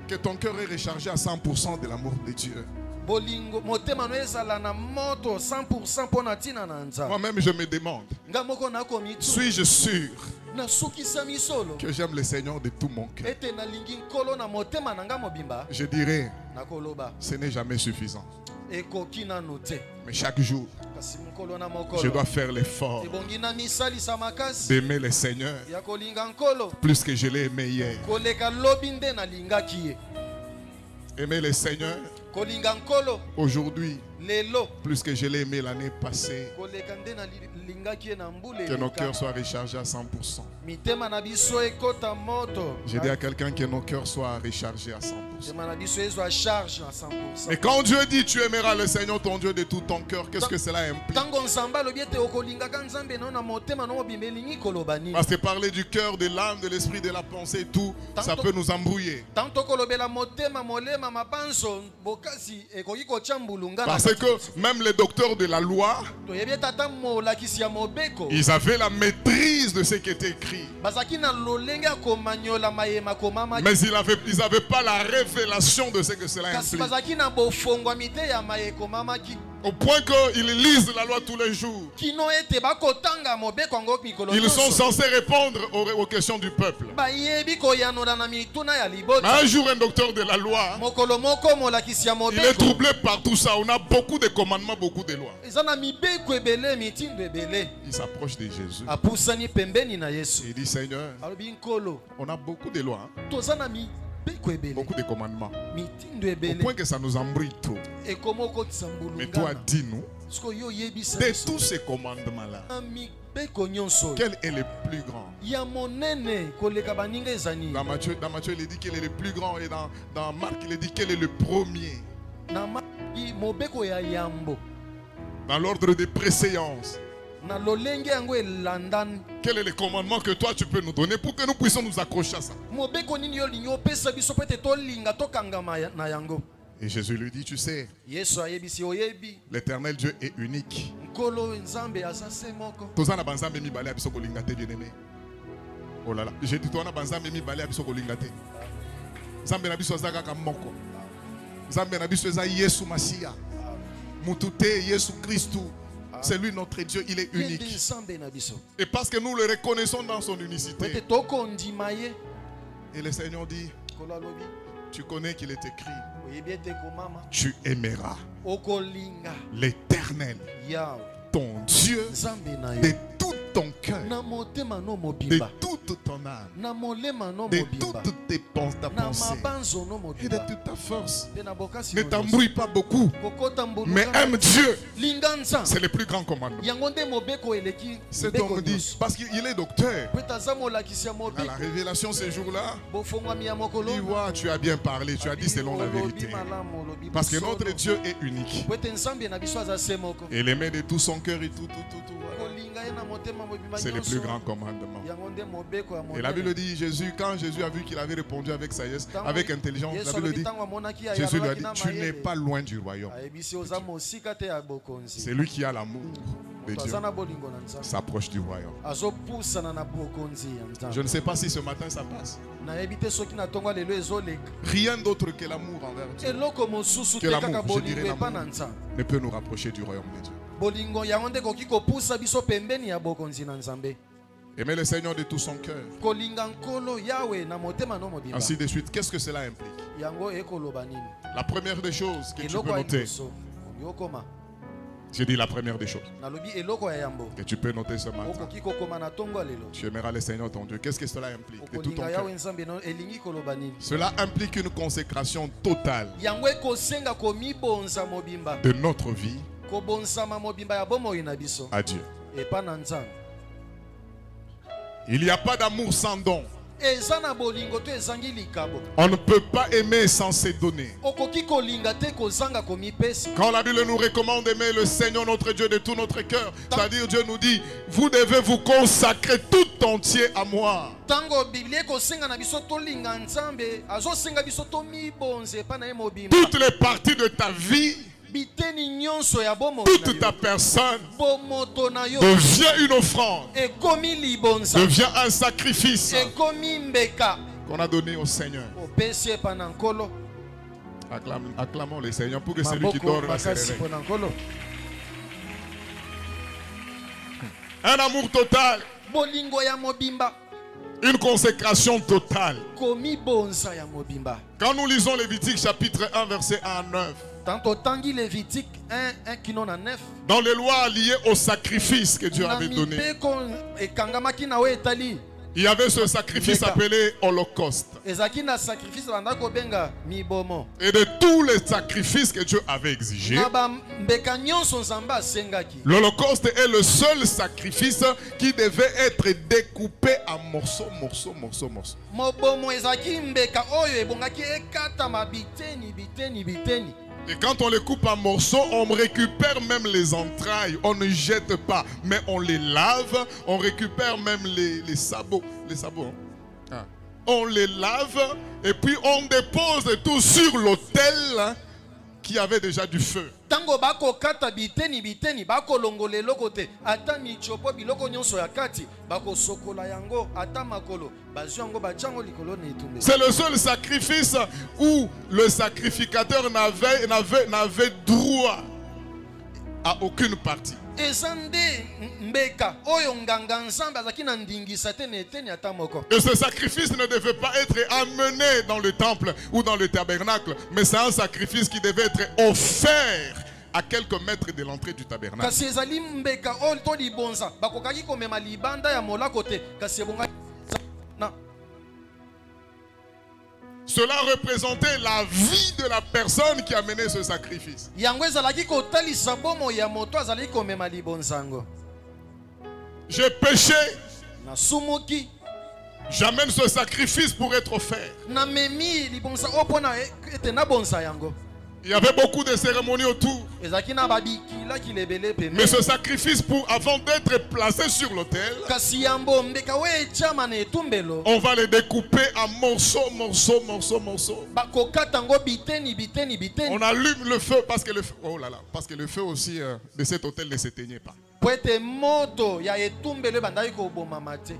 que ton cœur est rechargé à 100% de l'amour de Dieu? Bolingo motema no ezala na moto 100% pona tina na Nzambe. Moi-même, je me demande, Nga moko nakomi tu. suis-je sûr Nasukisa misolo. que j'aime le Seigneur de tout mon cœur? Ete nalingi nkolo na motema na nga mobimba. Je dirais, Nakoloba. ce n'est jamais suffisant. Ekoki nanu te. Mais chaque jour, Kasi mokolo na je mokolo. dois faire l'effort Ebongi na misalisa makasi. d'aimer le Seigneur Ya kolinga nkolo. plus que je l'ai aimé hier. Koleka lobi nde nalingaki ye. Aimer le Seigneur Kolinga nkolo. aujourd'hui Lelo. plus que je l'ai aimé l'année passée. Koleka nde nalingaki ye na mbule. Que nos cœurs soient rechargés à 100%. Mitema na biso ekota moto. J'ai dit à quelqu'un que nos cœurs soient rechargés à 100%. Mitema na biso ezwa charge na 100%. Mais quand Dieu dit tu aimeras le Seigneur ton Dieu de tout ton cœur, qu'est-ce que cela implique? Tango Nzambe alobi ete okolingaka Nzambe no na motema no mobimba elingi koloba nini. Parce que parler du cœur, de l'âme, de l'esprit, de la pensée, tout, ça peut nous embrouiller. Tanto kolobela motema molema mabanso bokasi ekoki kotia mbulunga na Parce kati. que même les docteurs de la loi, Toyebi tata molakisi ya mobeko. ils avaient la maîtrise de ce qui était écrit. Bazaki na lolenge ya komanyola mayema komama. Mais ils n'avaient pas la révélation de ce que cela Kasi implique. bazaki na bofongwami te ya maye komamaki. Au point qu'ils lisent la loi tous les jours. Kino ete bakotanga mobeko yango mikolo Ils sont nyonso. censés répondre aux questions du peuple. Bayebi koyanola na mituna ya Mais libota. un jour, un docteur de la loi, Mokolo moko molakisi ya il est mobeko. troublé par tout ça. On a beaucoup de commandements, beaucoup de lois. Eza na mibeko ebele mitindo ebele. Il s'approche de Jésus. Apusani pembeni na Yesu. Il dit, Seigneur, Alobi nkolo. on a beaucoup de lois, hein, Toza na mibeko ebele. beaucoup de commandements. Mitindo Au ebele. point que ça nous embrouille trop. Ekomo okotisa Mais toi, mbulungana. dis-nous, Siko yo yebisa de biso. tous ces commandements-là, Na mibeko nyonso. quel est le plus grand? Ya monene koleka baninga ezani. Dans Matthieu, il dit qu'il est le plus grand. Et dans Marc, il dit qu'il est le premier. Na mobeko ya yambo. Dans l'ordre de préséance. Na lolenge yango elandani. Quel est le commandement que toi tu peux nous donner pour que nous puissions nous accrocher à ça? Mobeko nini yo linyo pesa biso pete tolinga tokangama na yango. Et Jésus lui dit, tu sais, Yesu ayebisi oyebi. l'Éternel Dieu est unique. Nkolo nzambe azase moko. Tozana banzambe mibale abiso kolingate bien-aimé. Oh là là, j'ai dit toi na banzambe mibale abiso kolingate. Nzambe na biso azaka ka moko. Nzambe na biso eza Yesu Masia. Mutute Yesu Christu. C'est lui notre Dieu, il est unique. Nzambe na biso. Et parce que nous le reconnaissons dans son unicité. Pete tokondima ye. Et le Seigneur dit, Nkolo alobi. tu connais qu'il est écrit, Oyebi ete komama. tu aimeras Okolinga. l'Éternel l'Éternel, Yahweh ton Dieu, Nzambe na de yo tout ton cœur, na motema no de mobimba toute ton âme, na molema no de mobimba toute ta na pensée mabanzo no et de mobimba toute ta force. pe na bokasi Ne no t'embrouille pas beaucoup, kokota mbulu mais aime Dieu. linga nzambe C'est le plus grand commandement. yango nde mobeko eleki Cet mibeko homme dit, nyonso parce qu'il est docteur. po ete aza molakisi ya À mobeko la révélation ces jours-là, bofongwami ya mokolo il voit, tu as bien parlé, tu as dit selon la vérité. Parce que notre Dieu est unique. po ete nzambe na biso aza se moko Et l'aimer de tout son cœur et tout. kolinga ye na motema mobimba C'est le nyonso plus grand commandement. yango nde mobeko ya Et la Bible monene dit, Jésus, quand Jésus a vu qu'il avait répondu avec sagesse, Ntango avec intelligence, la Yesu Bible alobi dit, ntango amonaki Jésus lui a ayalolaki dit, na tu n'es mayele pas loin du royaume. ayebisi oza mosika te ya bokonzi C'est lui qui a l'amour de moto Dieu, aza na bolingo na nzambe s'approche du royaume. azopusana na bokonzi ya Je nzambe ne sais pas si ce matin ça passe. nayebi te soki na ntongo lelo ezoleka Rien d'autre que l'amour envers Dieu eloko mosusu Que te l'amour, kaka je dirais bolingo epa l'amour. na nzambe ne peut nous rapprocher du royaume de Dieu. bolingo yango nde koki kopusa biso pembeni ya bokonzi na nzambe Aimer le Seigneur de tout son cœur. kolinga nkolo yawe na motema no mobimba Ainsi de suite, qu'est-ce que cela implique? yango ekoloba nini La première des choses que tu eloko peux ya noter, liboso yokoma j'ai dit la première des choses nalobi eloko ya yambo que tu peux noter ce matin. okoki kokoma na ntongo ya lelo Tu aimeras le Seigneur ton Dieu. Qu'est-ce que cela implique de tout ton okolinga cœur? yawe nzambe no elingi koloba nini Cela implique une consécration totale yango ekosenga komibonza mobimba de notre vie kobonsama mobimba ya bomoi na biso à Dieu. epa na nzambe Il n'y a pas d'amour sans don. eza na bolingo to ezangi likabo On ne peut pas aimer sans se donner. okoki kolinga te kozanga komipesa Quand la Bible nous recommande d'aimer le Seigneur notre Dieu de tout notre cœur, c'est-à-dire Dieu nous dit, vous devez vous consacrer tout entier à moi. ntango biblia ekosenga na biso tolinga nzambe azosenga biso tomibonza epa na ye mobimba Toutes les parties de ta vie, biteni nyonso ya bomoi toute na ta yo personne bomoto na yo devient une offrande, ekomi libonza devient un sacrifice ekomi mbeka qu'on a donné au Seigneur. opesi epa na nkolo Acclamons le Seigneur pour que celui qui maboko dort se makasi réveille. mpo na nkolo Un amour total, bolingo ya mobimba une consécration totale. komibonza ya mobimba Quand nous lisons Lévitique chapitre 1 verset 1 à 9, tanto tangi Lévitique 1 kino na 9 dans les lois liées au sacrifice que Dieu na avait donné, mibeko ekangamaki na oyo etali il y avait ce sacrifice appelé holocauste. ezalaki na sacrifice banda kobenga mibomo Et de tous les sacrifices que Dieu avait exigés, na bambeka nyonso nzambe asengaki l'holocauste est le seul sacrifice qui devait être découpé en morceaux. mobomo ezalaki mbeka oyo ebongaki ekatama biteni. Et quand on les coupe en morceaux, on récupère même les entrailles. On ne jette pas, mais on les lave. On récupère même les sabots. Hein. On les lave et puis on dépose tout sur l'autel qui avait déjà du feu. Tango bakokata biteni bakolongola eloko te ata michopo biloko nyonso ya kati bakosokola yango ata makolo bazwi yango batyango likolo na etumbe. C'est le seul sacrifice où le sacrificateur n'avait droit à aucune partie. eza nde mbeka oyo nganga nzambe azalaki na ndingisa te na eteni ata moko. Et ce sacrifice ne devait pas être amené dans le temple ou dans le tabernacle, mais c'est un sacrifice qui devait être offert à quelques mètres de l'entrée du tabernacle. kasi ezali mbeka oyo to libonza bakokaki komema libanda ya molako te kasi ebongaki na Cela représentait la vie de la personne qui a mené ce sacrifice. yango ezalaki kotalisa bomoi ya moto azalaki komema libonza yango. J'ai péché, nasumuki j'amène ce sacrifice pour être offert. namemi libonza oyo mpo na ete nabonza yango. Il y avait beaucoup de cérémonies autour. ezalaki na babikilaki lebele Mais pembeni ce sacrifice, avant d'être placé sur l'autel, kasi yambo mbeka oyo etiama na etumbelo on va les découper en morceaux. bakokata yango biteni On allume le feu parce que le feu, oh là là, parce que le feu aussi de cet autel ne s'éteignait pas. po ete moto ya etumbelo ebandaki kobomama te.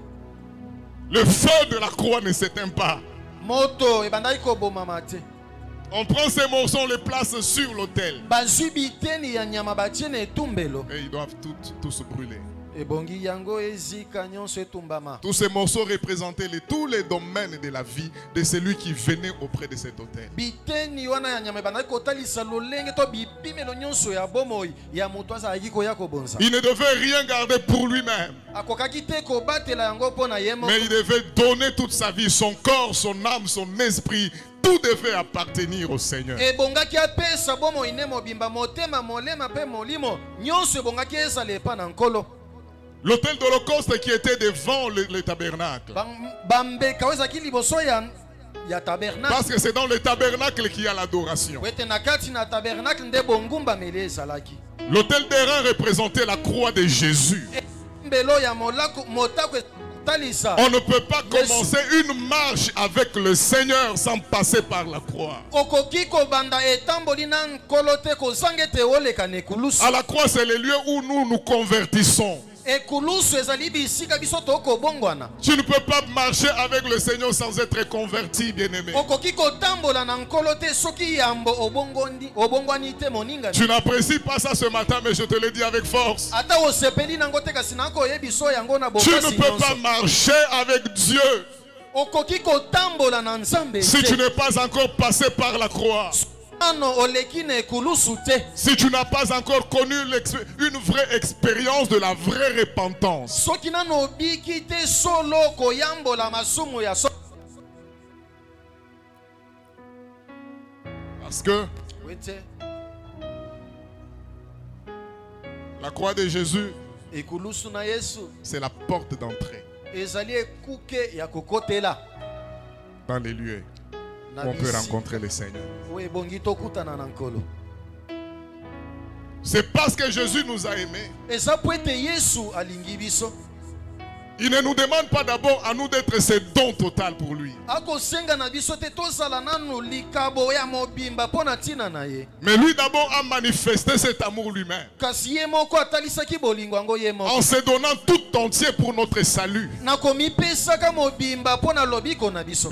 Le feu de la croix ne s'éteint pas. moto ebandaki kobomama te. On prend ces morceaux, on les place sur l'autel. bazwi biteni ya nyama batie na etumbelo Et ils doivent tous brûler. ebongi yango ezika nyonso etumbama. Tous ces morceaux représentaient tous les domaines de la vie de celui qui venait auprès de cet autel. Biteni wana ya nyama bana kotalisa lolenge to bipimelo nyonso ya bomoi ya moto azalaki koya kobonza. Il ne devait rien garder pour lui-même. Akokaki te kobatela yango mpona ye moko. Mais il devait donner toute sa vie, son corps, son âme, son esprit. Tout devait appartenir au Seigneur. Ebongaki apesa bomoi ne mobimba motema molema pe molimo nyonso ebongaki ezala epa na nkolo. L'autel d'Holocauste qui était devant le tabernacle. Bambeka wezaki liboso ya tabernacle. Parce que c'est dans le tabernacle qu'il y a l'adoration. Wete na kati na tabernacle nde bongumba mele ezalaki. L'autel d'airain représentait la croix de Jésus. Mbelo ya molako motako talisa. On ne peut pas commencer une marche avec le Seigneur sans passer par la croix. Okoki ko banda etamboli na nkolo te ko zangete oleka ne kulusu. À la croix, c'est le lieu où nous nous convertissons. Ekulusu ezali bisika biso toko bongwana. Tu ne peux pas marcher avec le Seigneur sans être converti, bien-aimé. Okoki ko tambola na nkolo te soki yambo obongwani te moninga. Tu n'apprécies pas ça ce matin, mais je te le dis avec force. Ata osepeli nango te kasi nako yebiso yango na Tu bokasi. ne peux pas marcher avec Dieu Okoki ko tambola na nzambe. si tu n'es pas encore passé par la croix. Si tu n'as pas encore connu une vraie expérience de la vraie repentance. Parce que la croix de Jésus, c'est la porte d'entrée dans les lieux où on peut rencontrer le Seigneur. C'est parce que Jésus nous a aimés. Il ne nous demande pas d'abord à nous d'être ses dons total pour lui. Mais lui d'abord a manifesté cet amour lui-même en se donnant tout entier pour notre salut. Et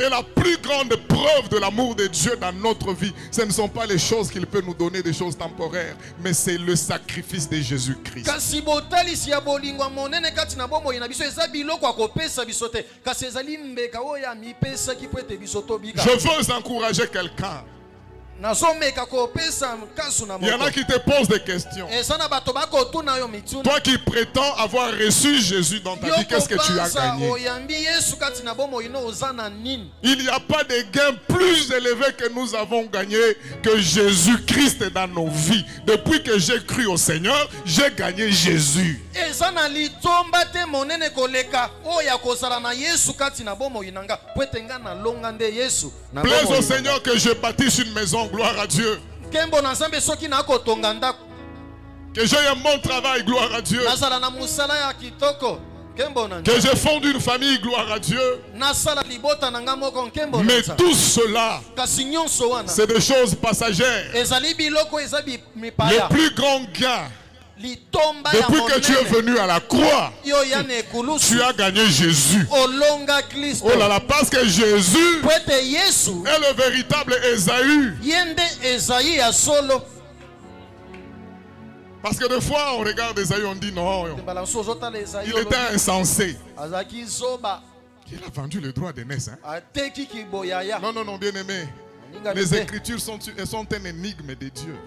la plus grande preuve de l'amour de Dieu dans notre vie, ce ne sont pas les choses qu'il peut nous donner, des choses temporaires, mais c'est le sacrifice de Jésus-Christ. Je veux encourager quelqu'un. Il y en a qui te posent des questions. Toi qui prétends avoir reçu Jésus dans ta vie, qu'est-ce que tu as gagné? Il n'y a pas de gain plus élevé que nous avons gagné que Jésus-Christ dans nos vies. Depuis que j'ai cru au Seigneur, j'ai gagné Jésus. Plaise au Seigneur que je bâtisse une maison. Gloire à Dieu. Que j'ai un bon travail. Gloire à Dieu. Que je fonde une famille. Gloire à Dieu. Mais tout cela, c'est des choses passagères. Le plus grand gain, depuis que tu es venu à la croix, tu as gagné Jésus. Oh là là, parce que Jésus est le véritable Ésaü. Parce que des fois, on regarde Ésaü, on dit non, il était insensé. Il a vendu le droit d'aînesse. Non, non, non, bien aimé. Les Écritures sont une énigme de Dieu.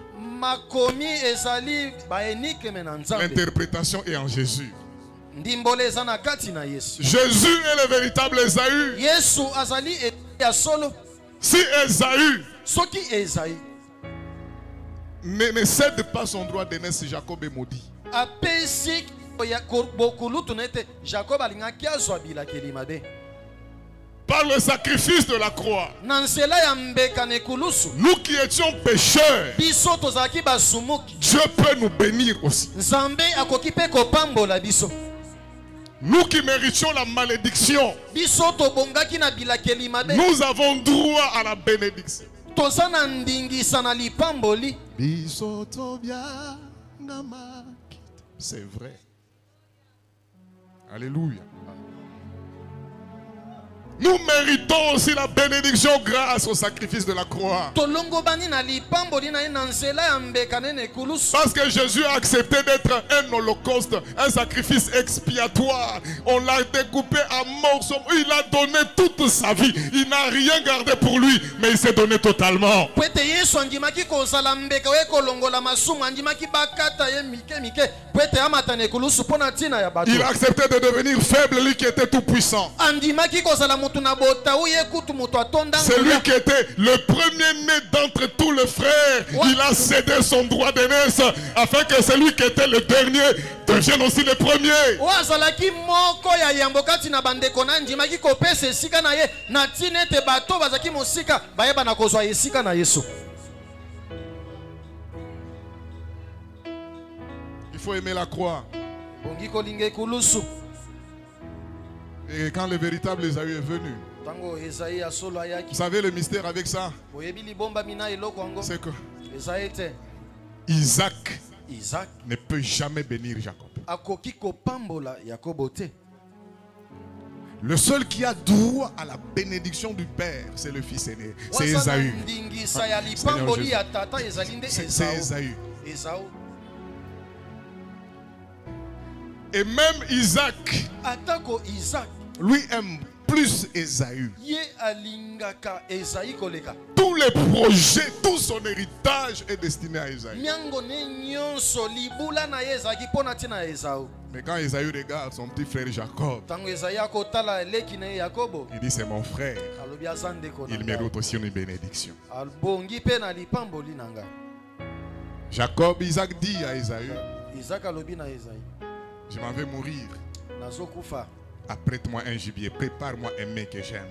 L'interprétation est en Jésus. Jésus est le véritable Ésaü. Si Ésaü ne cède pas son droit d'aînesse, Jacob est maudit. Par le sacrifice de la croix, nous qui étions pécheurs, Dieu peut nous bénir aussi. Nous qui méritions la malédiction, nous avons droit à la bénédiction. C'est vrai. Alléluia. Nous méritons aussi la bénédiction grâce au sacrifice de la croix. Parce que Jésus a accepté d'être un holocauste, un sacrifice expiatoire. On l'a découpé à morceaux. Il a donné toute sa vie. Il n'a rien gardé pour lui, mais il s'est donné totalement. Il a accepté de devenir faible, lui qui était tout puissant. C'est lui qui était le premier-né d'entre tous les frères. Il a cédé son droit d'aînesse afin que celui qui était le dernier devienne aussi le premier. Il faut aimer la croix. Et quand le véritable Ésaü est venu, vous savez le mystère avec ça, c'est que Isaac ne peut jamais bénir Jacob. Le seul qui a droit à la bénédiction du Père, c'est le fils aîné, c'est Ésaü. C'est Ésaü. Et même Isaac, lui aime plus Ésaü. Tous les projets, tout son héritage est destiné à Ésaü. Mais quand Ésaü regarde son petit frère Jacob, il dit c'est mon frère. Il mérite aussi une bénédiction. Jacob, Isaac dit à Ésaü, je m'en vais mourir. Apprête-moi un gibier, prépare-moi un mets que j'aime,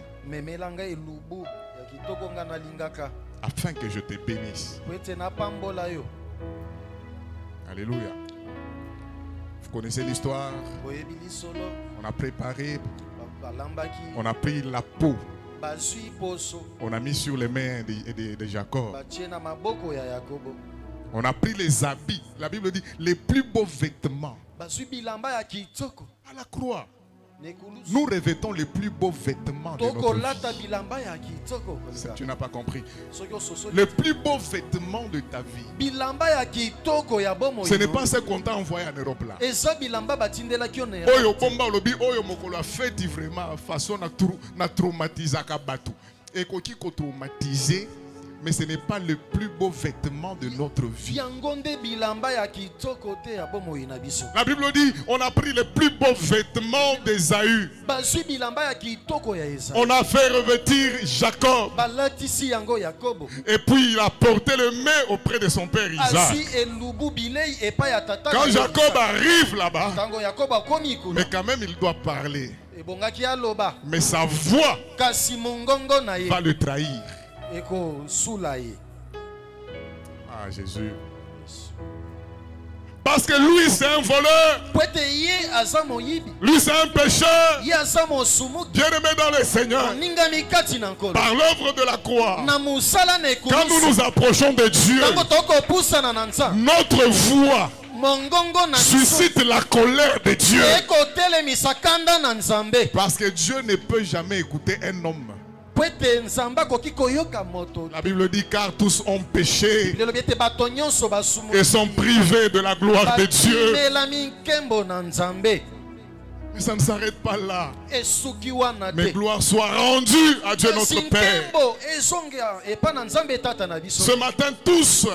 afin que je te bénisse. Alléluia. Vous connaissez l'histoire. On a préparé, on a pris la peau, on a mis sur les mains de Jacob. On a pris les habits, la Bible dit les plus beaux vêtements. À la croix, nous revêtons les plus beaux vêtements de notre vie. Tu n'as pas compris. Les plus beaux vêtements de ta vie, ce n'est pas ce qu'on t'a envoyé en Europe là. Oyo bomba lobi oyo mokolo a fait vraiment façon na traumatiser kabatu. Et koki ko traumatiser. Mais ce n'est pas le plus beau vêtement de notre vie. La Bible dit, on a pris les plus beaux vêtements d'Ésaü. On a fait revêtir Jacob. Et puis il a porté le mets auprès de son père Isaac. Quand Jacob arrive là-bas, mais quand même il doit parler. Mais sa voix va le trahir. Ah Jésus. Parce que lui c'est un voleur. Lui c'est un pécheur. Bien-aimé dans le Seigneur, par l'œuvre de la croix, quand nous nous approchons de Dieu, notre voix suscite la colère de Dieu. Parce que Dieu ne peut jamais écouter un homme. La Bible dit car tous ont péché et sont privés de la gloire de Dieu. Mais ça ne s'arrête pas là. Mais gloire soit rendue à Dieu notre Père. Ce matin tous,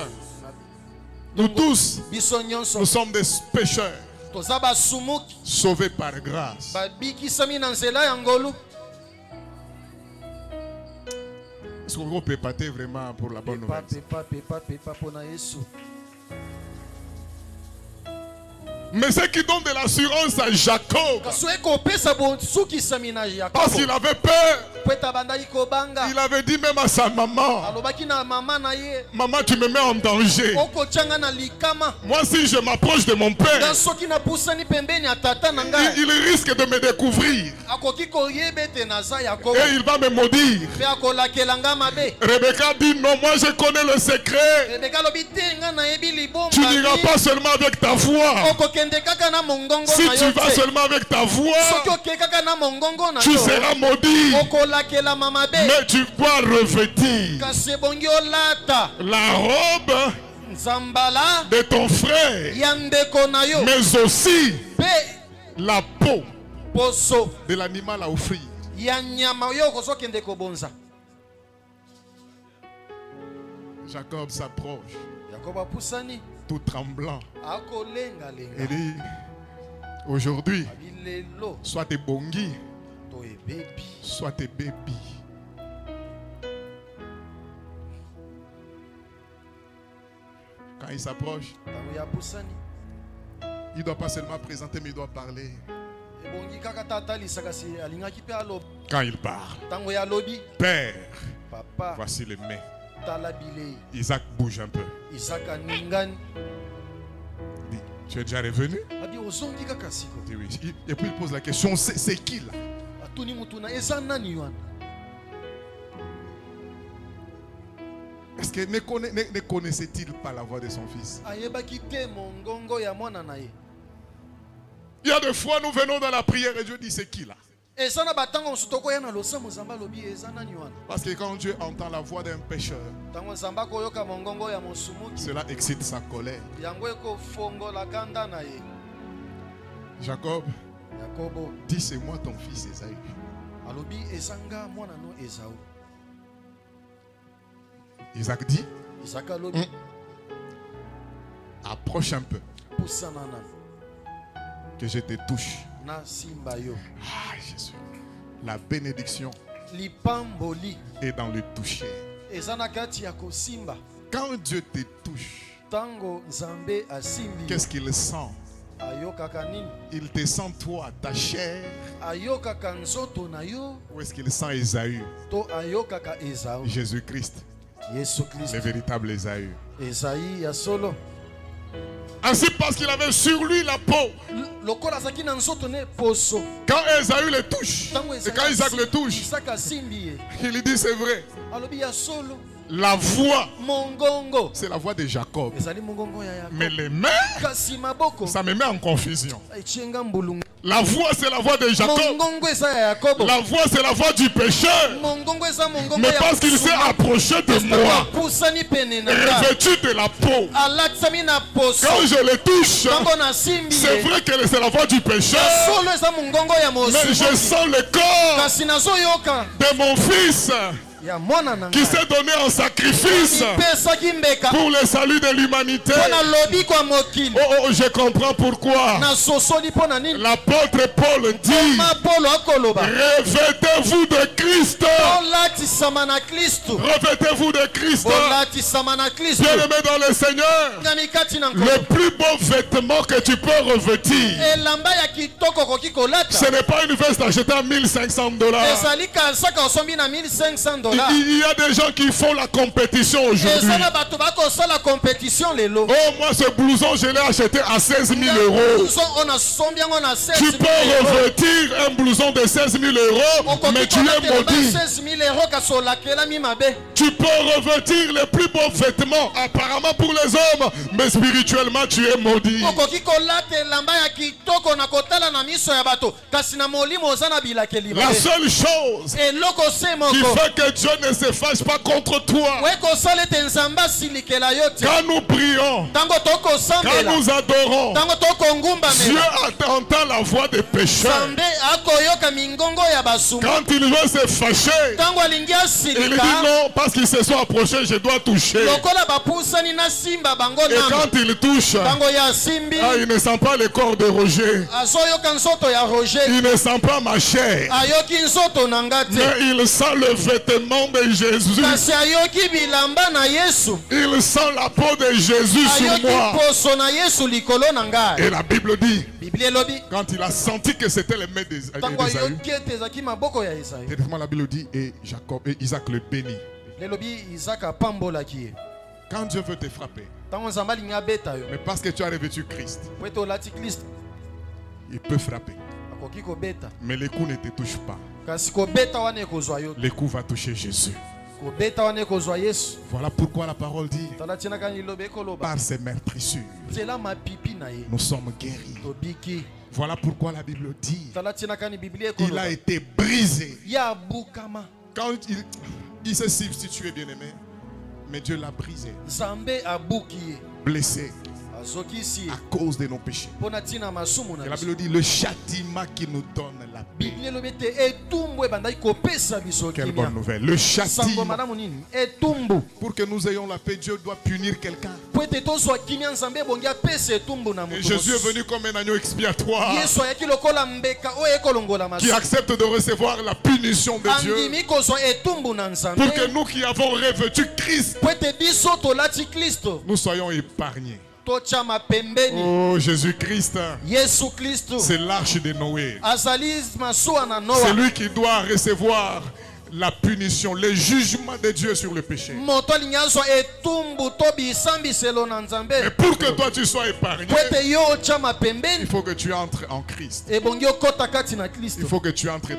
nous tous, nous sommes des pécheurs sauvés par grâce. Est-ce qu'on peut pâter vraiment pour la bonne nouvelle? Mais ce qui donne de l'assurance à Jacob, parce qu'il avait peur Il avait dit même à sa maman, maman, tu me mets en danger. Moi, si je m'approche de mon père, il risque de me découvrir. Et il va me maudire. Rebecca dit non, moi je connais le secret. Tu n'iras pas seulement avec ta voix. Si tu vas seulement avec ta voix, tu seras maudit. Mais tu dois revêtir la robe de ton frère, mais aussi la peau de l'animal à offrir. Jacob s'approche, tout tremblant. Il dit, aujourd'hui, soit tes bongi, soit tes bébés. Quand il s'approche, il ne doit pas seulement présenter, mais il doit parler. Quand il parle, Père, voici les mains. Isaac bouge un peu. Il dit, tu es déjà revenu? Il dit oui. Et puis il pose la question, c'est qui là? Est-ce que ne connaissait-il pas la voix de son fils? Il y a des fois nous venons dans la prière et Dieu dit c'est qui là? Parce que quand Dieu entend la voix d'un pécheur, cela excite sa colère. Jacob dit c'est moi ton fils Esaü. Isaac dit approche un peu que je te touche. Ah Jésus, la bénédiction est dans le toucher. Quand Dieu te touche, qu'est-ce qu'il sent? Il te sent toi, ta chair, ou est-ce qu'il sent Esaü? Jésus-Christ, le véritable Esaü. Ainsi parce qu'il avait sur lui la peau. Quand Esaü le touche, et quand Isaac le touche, il lui dit c'est vrai. La voix, c'est la voix de Jacob. Mais les mains, ça me met en confusion. La voix, c'est la voix de Jacob. La voix, c'est la voix du pécheur. Mais parce qu'il s'est approché de moi, revêtu de la peau, quand je le touche, c'est vrai que c'est la voix du pécheur. Mais je sens le corps de mon fils qui s'est donné en sacrifice pour le salut de l'humanité. Oh, je comprends pourquoi l'apôtre Paul dit revêtez-vous de Christ. Revêtez-vous de Christ. Bien-aimé dans le Seigneur, le plus beau vêtement que tu peux revêtir, ce n'est pas une veste achetée à $1500. Il y a des gens qui font la compétition aujourd'hui. Oh, moi ce blouson je l'ai acheté à 16 000 €. Tu peux revêtir un blouson de 16 000 €, mais tu es maudit. Tu peux revêtir les plus beaux vêtements apparemment pour les hommes, mais spirituellement tu es maudit. La seule chose qui fait que Dieu ne se fâche pas contre toi, quand nous prions, quand nous adorons, Dieu entend la voix des pécheurs. Quand il veut se fâcher, il dit non, parce qu'ils se sont approchés, je dois toucher. Et quand il touche, il ne sent pas le corps de Roger, il ne sent pas ma chair, mais il sent le vêtement vêtements de Jésus. kasi ayoki bilamba na Yesu, Il sent la peau de Jésus sur ayoki moi. poso na Yesu likolo na ngai. Et la Bible dit, Biblia elobi quand il a senti que c'était les mains d'Ésaü, ntango ayoki ete ezalaki maboko ya Esaü, directement la Bible dit, et Isaac le bénit. lelobi Isaka apambolaki ye. Quand Dieu veut te frapper, Ntango Nzambe alingi abeta yo, mais parce que tu as revêtu Christ, po ete olati Kristo, il peut frapper. akoki kobeta. Mais les coups ne te touchent pas. Kasi kobeta wana ekozwa yo, Les coups vont toucher Jésus. kobeta wana ekozwa Yesu. Voilà pourquoi la parole dit, Tala tienaka liloba ekoloba par ses meurtrissures, nzela mapipi na ye nous sommes guéris. tobiki. Voilà pourquoi la Bible dit, Tala tienaka ni Biblia il ekoloba a été brisé. ya bukama. Quand il s'est substitué, bien-aimé, mais Dieu l'a brisé, Nzambe abuki ye, blessé azokisi ye à cause de nos péchés. mpona ntina masumu na Et la biso. Bible dit, le châtiment qui nous donne la paix. Biblia elobi ete etumbu ebandaki kopesa biso Quelle kimia. bonne nouvelle. Le Sango châtiment. malamu nini? Etumbu. Pour que nous ayons la paix, Dieu doit punir quelqu'un. Po ete tozwa kimia, Nzambe ebongi apesa etumbu na Et moto. Jésus est venu comme un agneau expiatoire Yesu ayaki lokola mbeka oyo ekolongola qui masumu. accepte de recevoir la punition de Dieu. Andimi kozwa etumbu na Nzambe. Pour que nous qui avons revêtu Christ, Po ete biso tolati Kristo nous soyons épargnés. totyama pembeni. Oh Jésus-Christ, Yesu Kristo c'est l'arche de Noé. azali masuwa na C'est Noa. lui qui doit recevoir la punition, le jugement de Dieu sur le péché. Moto alingi azwa etumbu to bisambiselo na Nzambe. Mais pour que toi tu sois épargné, Po ete yo otyama il pembeni, faut que tu entres en Christ. ebongi okota kati na Il Kristo. faut que tu entres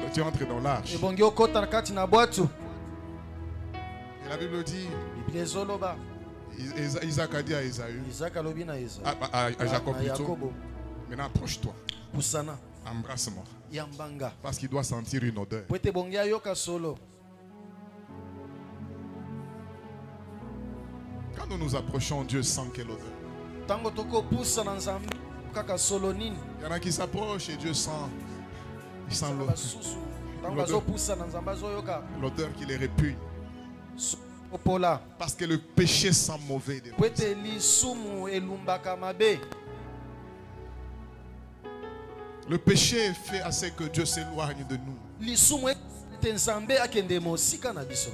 dans l'arche. Ebongi okota kati na bwatu. Et la Bible dit, Biblia ezoloba Isaac a dit à Esaü, Isaac alobi na Esaü, à Jacob na plutôt, Yakobo, maintenant approche-toi, pusana embrasse-moi, yambanga parce qu'il doit sentir une odeur. po ete ebongi ayoka solo. Quand nous nous approchons, Dieu sent quelle odeur. Ntango tokopusa na Nzambe kaka solo nini? Il y en a qui s'approchent et Dieu sent, il sent Basusu ntango L'odeur. azopusa na Nzambe azoyoka l'odeur qui les répugne. opola. Parce que le péché sent mauvais. Po ete lisumu elumbaka mabe. Le péché fait assez que Dieu s'éloigne de nous. Lisumu ete Nzambe akende mosika na biso.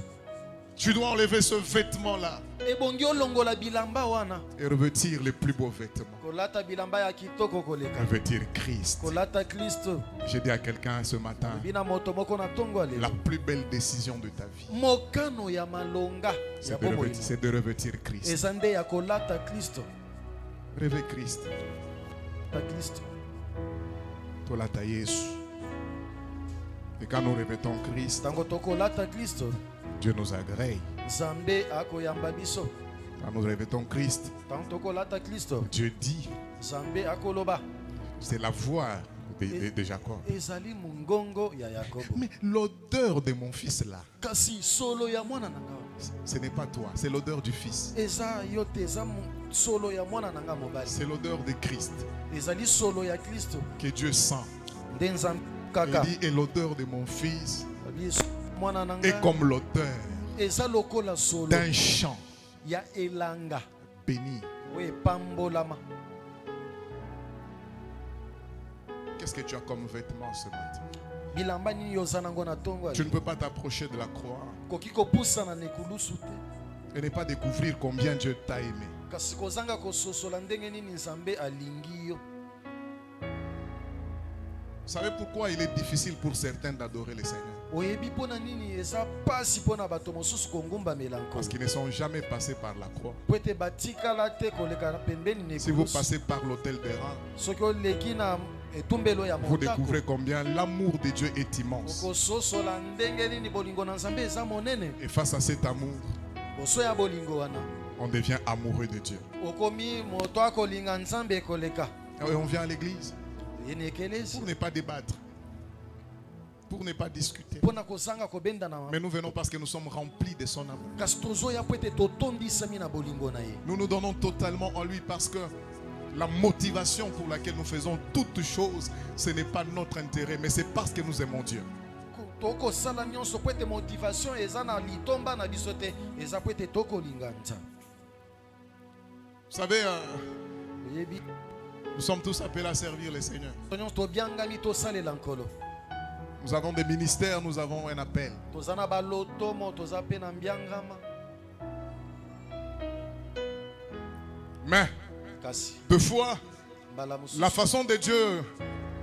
Tu dois enlever ce vêtement-là Ebongi olongola bilamba wana. et revêtir les plus beaux vêtements. Kolata bilamba ya kitoko koleka. Revêtir Christ. Kolata Kristo. J'ai dit à quelqu'un ce matin, Bina moto moko na tongo ale. la plus belle décision de ta vie, Mokano ya malonga ya c'est de revêtir Christ. eza nde ya kolata Kristo. Revêt Christ. Ta Kristo. Tolata Yesu. Et quand nous revêtons Christ, Tango tokolata Kristo, Dieu nous agrée. Nzambe akoyamba biso. Quand nous revêtons Christ, Tango tokolata Kristo, Dieu dit, Nzambe akoloba. c'est la voix de Jacob. Ezali mungongo ya Yakobo. Mais l'odeur de mon fils là, Kasi solo ya mwana nanga. ce n'est pas toi, c'est l'odeur du fils. Eza yote eza solo ya mwana nanga mobali. C'est l'odeur de Christ Ezali solo ya Kristo. que Dieu sent. Nde Nzambe Il kaka. dit, et l'odeur de mon fils Abi mwana nanga. est comme l'odeur Eza lokola solo d'un champ ya elanga. béni. We pambolama. Qu'est-ce que tu as comme vêtement ce matin? Bilamba nini yoza nango na tongo. Tu ne peux pas t'approcher de la croix Koki kopusa na nekulusu te. et ne pas découvrir combien Dieu t'a aimé. Kasi kozanga kososola ndenge nini Nzambe alingi yo. Vous savez pourquoi il est difficile pour certains d'adorer le Seigneur? Oyebi pona nini eza pasi pona bato mosusu kongumba melanko. Parce qu'ils ne sont jamais passés par la croix. Po ete batikala te koleka pembeni Si vous nekulusu. passez par l'autel des rangs, Soki oleki na etumbelo ya vous motako. découvrez combien l'amour de Dieu est immense. Okososola ndenge nini bolingo na Nzambe eza monene. Et face à cet amour, Boso ya bolingo wana. on devient amoureux de Dieu. Okomi moto akolinga Nzambe koleka. Et on vient à l'église Yenekelezi. pour ne pas débattre, pour ne pas discuter. Pona kozanga kobenda na. Mais nous venons parce que nous sommes remplis de son amour. Kasi tozoya po ete totondisami na bolingo na ye. Nous nous donnons totalement en lui parce que la motivation pour laquelle nous faisons toutes choses, ce n'est pas notre intérêt, mais c'est parce que nous aimons Dieu. Tokosala nyonso po ete motivation eza na litomba na biso te. Eza po ete tokolinga Nzambe. Vous savez, Oyebi nous sommes tous appelés à servir le Seigneur. nyonso tobiangami tosalela nkolo. Nous avons des ministères, nous avons un appel. tozana balotomo toza pe na mbiangama Mais, kasi deux fois, mbala mosusu la façon de Dieu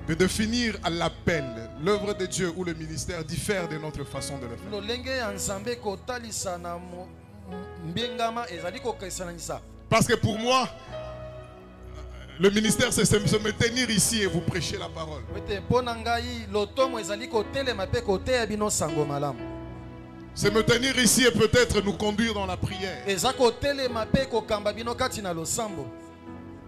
de définir l'appel, l'œuvre de Dieu ou le ministère diffère de notre façon de le faire. lolenge ya nzambe kotalisa na mbiangama ezali kokesananisa. Parce que pour moi, le ministère, c'est se me tenir ici et vous prêcher la parole. Pete mpona ngai lotomo ezali kotelema pe koteya bino sango malamu. C'est me tenir ici et peut-être nous conduire dans la prière. Eza kotelema pe kokamba bino kati na losambo.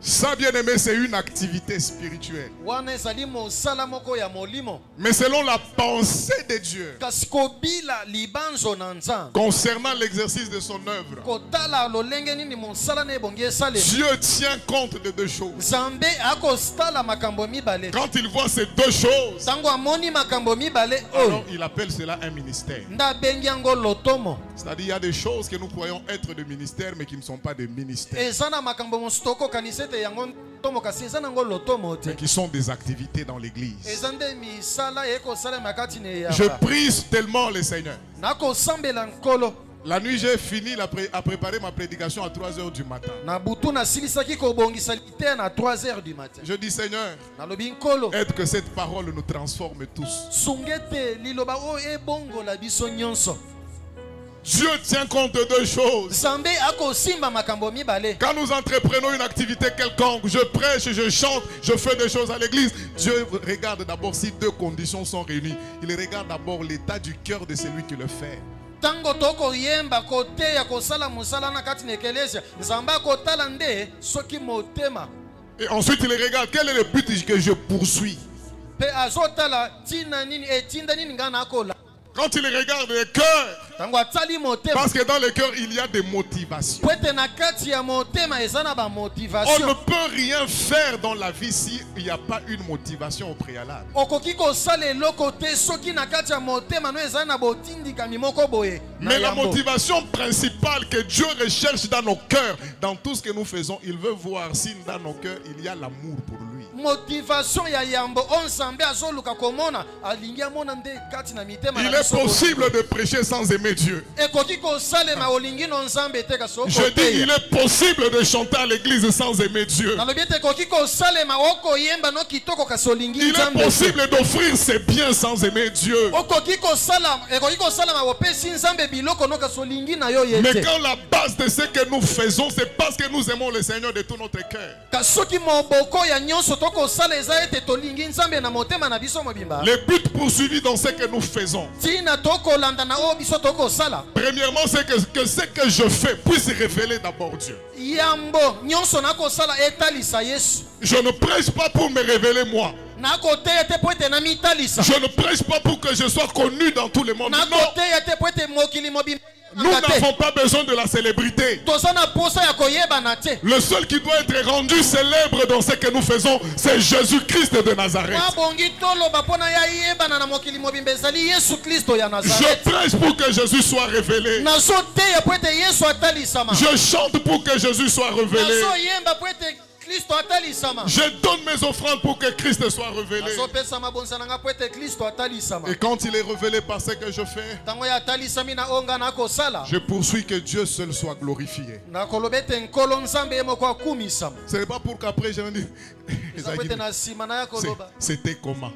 Ça, bien aimé, c'est une activité spirituelle. Wana ezali mosala moko ya molimo. Mais selon la pensée de Dieu Kasi kobila libanzo na nzambe. concernant l'exercice de son œuvre, Kotala lolenge nini mosala na ebongi esale. Dieu tient compte de deux choses. Nzambe akostala makambo mibale. Quand il voit ces deux choses, Tango amoni makambo mibale alors oyo. il appelle cela un ministère. Nda bengi yango lotomo. C'est-à-dire il y a des choses que nous croyons être de ministère mais qui ne sont pas des ministères, Eza na makambo mostoko kanisete yango tomo kasi eza nango lotomo te. mais qui sont des activités dans l'église. Eza nde misala ekosala makati ne ya. Je prie tellement le Seigneur. Nakosambela nkolo. La nuit, j'ai fini à préparer ma prédication à 3 heures du matin. Na butu nasilisaki kobongisa lite na 3h du matin. Je dis, Seigneur, Nalobi nkolo. aide que cette parole nous transforme tous. Sungete liloba o ebongola biso nyonso. Dieu tient compte de deux choses. Nzambe akosimba makambo mibale. Quand nous entreprenons une activité quelconque, je prêche, je chante, je fais des choses à l'église, Dieu regarde d'abord si deux conditions sont réunies. Il regarde d'abord l'état du cœur de celui qui le fait. Tango toko yemba koteya kosala musala na kati na ekelesia. Nzambe akotala nde soki motema. Et ensuite, il regarde quel est le but que je poursuis. Pe azotala tina nini etinda nini ngana akola. Quand il regarde le cœur, Tango atali motema. parce que dans le cœur, il y a des motivations. Pwete na kati ya motema eza na ba On ne motivation. peut rien faire dans la vie s'il n'y a pas une motivation au préalable. Okoki kosala eloko te soki na kati ya motema no eza na botindikami moko boye. na Mais la yambo. motivation principale que Dieu recherche dans nos cœurs, dans tout ce que nous faisons, il veut voir si dans nos cœurs il y a l'amour pour lui. Motivation ya yambo on Nzambe azoluka komona alingi amona nde kati na mitema na Il est biso. possible de prêcher sans aimer Dieu. Ekoki kosalema olingi no Nzambe te kasi Je dis, okoteya. il est possible de chanter à l'église sans aimer Dieu. Nalobi ete ekoki kosalema okoyemba no kitoko kasi olingi Il est Nzambe te. possible d'offrir ses biens sans aimer Dieu. Okoki kosalama opesi Nzambe biloko no kasi olingi na yo ye Mais te. quand la base de ce que nous faisons, c'est parce que nous aimons le Seigneur de tout notre cœur. Kasi soki moboko ya nyonso tokosala eza ete tolingi Nzambe na motema na biso mobimba. Le but poursuivi dans ce que nous faisons, Tina tokolanda na oyo biso tokosala. premièrement, c'est que ce que je fais puisse révéler d'abord Dieu. Yambo nyonso nakosala etalisa Yesu. Je ne prêche pas pour me révéler moi. Nakoteya te po ete namitalisa. Je ne prêche pas pour que je sois connu dans tout le monde. Non, Nakoteya te po ete mokili mobimba. nous n'avons pas besoin de la célébrité. Toza na posa ya koyebana te. Le seul qui doit être rendu célèbre dans ce que nous faisons, c'est Jésus-Christ de Nazareth. Mabongi toloba pona ya yebana na mokili mobimba ezali Yesu Kristo ya Je Nazareth. prêche pour que Jésus soit révélé. Nazoteya po ete Yesu atalisama. Je chante pour que Jésus soit révélé. Nazoyemba po ete Kristo atalisama. Je donne mes offrandes pour que Christ soit révélé. Nazopesa mabonza nanga po ete Kristo atalisama. Et quand il est révélé par ce que je fais, Tango ya atalisami na onga nakosala. je poursuis que Dieu seul soit glorifié. Nakoloba ete nkolo Nzambe ye moko akumisama. Ce n'est pas pour qu'après je me dise, Eza po ete na nsima na ya koloba. c'était comment?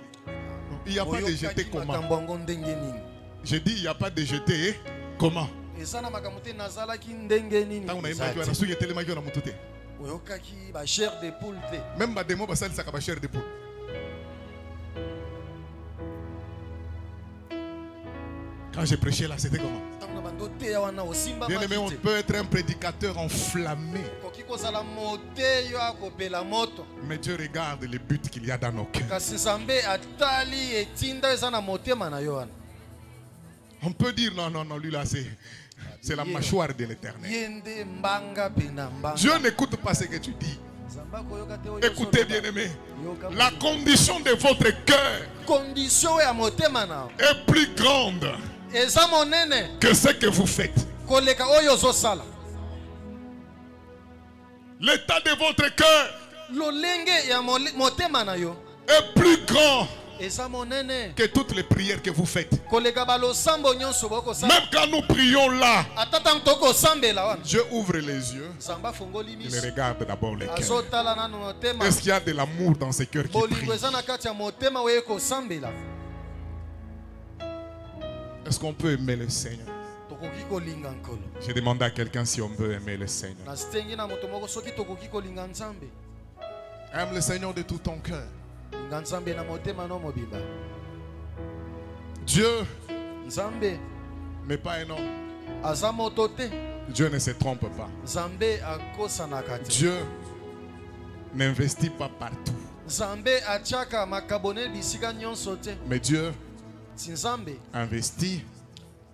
Il n'y a pas de jeté comment? Makambo yango ndenge nini. Je dis, il n'y a pas de jeté comment? Eza na makambo te nazalaki ndenge nini. Tant on a Eza une te. suite tellement que na te. Oyokaki ba chair de poule te. Même ba démon ba sali saka ba chair de poule. Quand j'ai prêché là, c'était comment? Tango na bando te ya wana osimba Bien aimé, on matite. peut être un prédicateur enflammé, Koki kozala mote yo akopela moto. mais Dieu regarde les buts qu'il y a dans nos cœurs. Kasi Nzambe atali etinda eza na motema na yo wana. On peut dire non, non, non, lui là c'est la mâchoire de l'éternel. Yende mbanga pena mbanga. Dieu n'écoute pas ce que tu dis. Nzamba koyoka te oyo Écoutez soloba. bien aimé, Yoka la condition de votre cœur condition ya motema na est plus grande eza monene que ce que vous faites. koleka oyo ozosala. L'état de votre cœur Lolenge ya motema na yo est plus grand que toutes les prières que vous faites, koleka balosambo nyonso bokosala même quand nous prions là, ata tango tokosambela wana Dieu ouvre les yeux, nzambe afungoli il miso regarde d'abord les cœurs. azotala nanu motema Est-ce qu'il y a de l'amour dans ces cœurs qui bolingo prient? eza na kati ya motema oyo ekosambela Est-ce qu'on peut aimer le Seigneur? tokoki kolinga nkolo J'ai demandé à quelqu'un si on peut aimer le Seigneur. nasitengi na moto moko soki tokoki kolinga nzambe Aime le Seigneur de tout ton cœur. linga nzambe na motema no mobimba Dieu nzambe n'est pas un homme. aza moto te Dieu ne se trompe pas. nzambe akosanaka te Dieu n'investit pas partout. nzambe atiaka makabone bisika nyonso te Mais Dieu si nzambe investit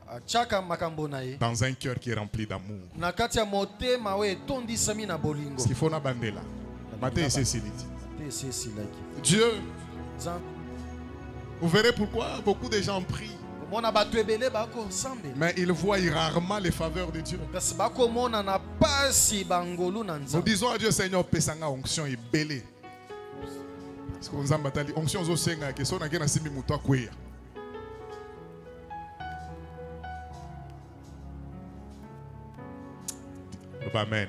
atiaka makambo na ye dans un cœur qui est rempli d'amour. na kati ya motema oyo etondisami na bolingo Ce qu'il faut na bandela. Matthieu c'est Siliti. te esi esilaki Dieu, nzambe vous verrez pourquoi beaucoup de gens prient. komona bato ebele bakosambela Mais ils voient rarement les faveurs de Dieu. kasi bakomona na pasi bangolu na Nous nzambe disons à Dieu, Seigneur, pesanga onction et belé. Parce que nous avons battu onction zo senga que son na simi muto akweya. Amen.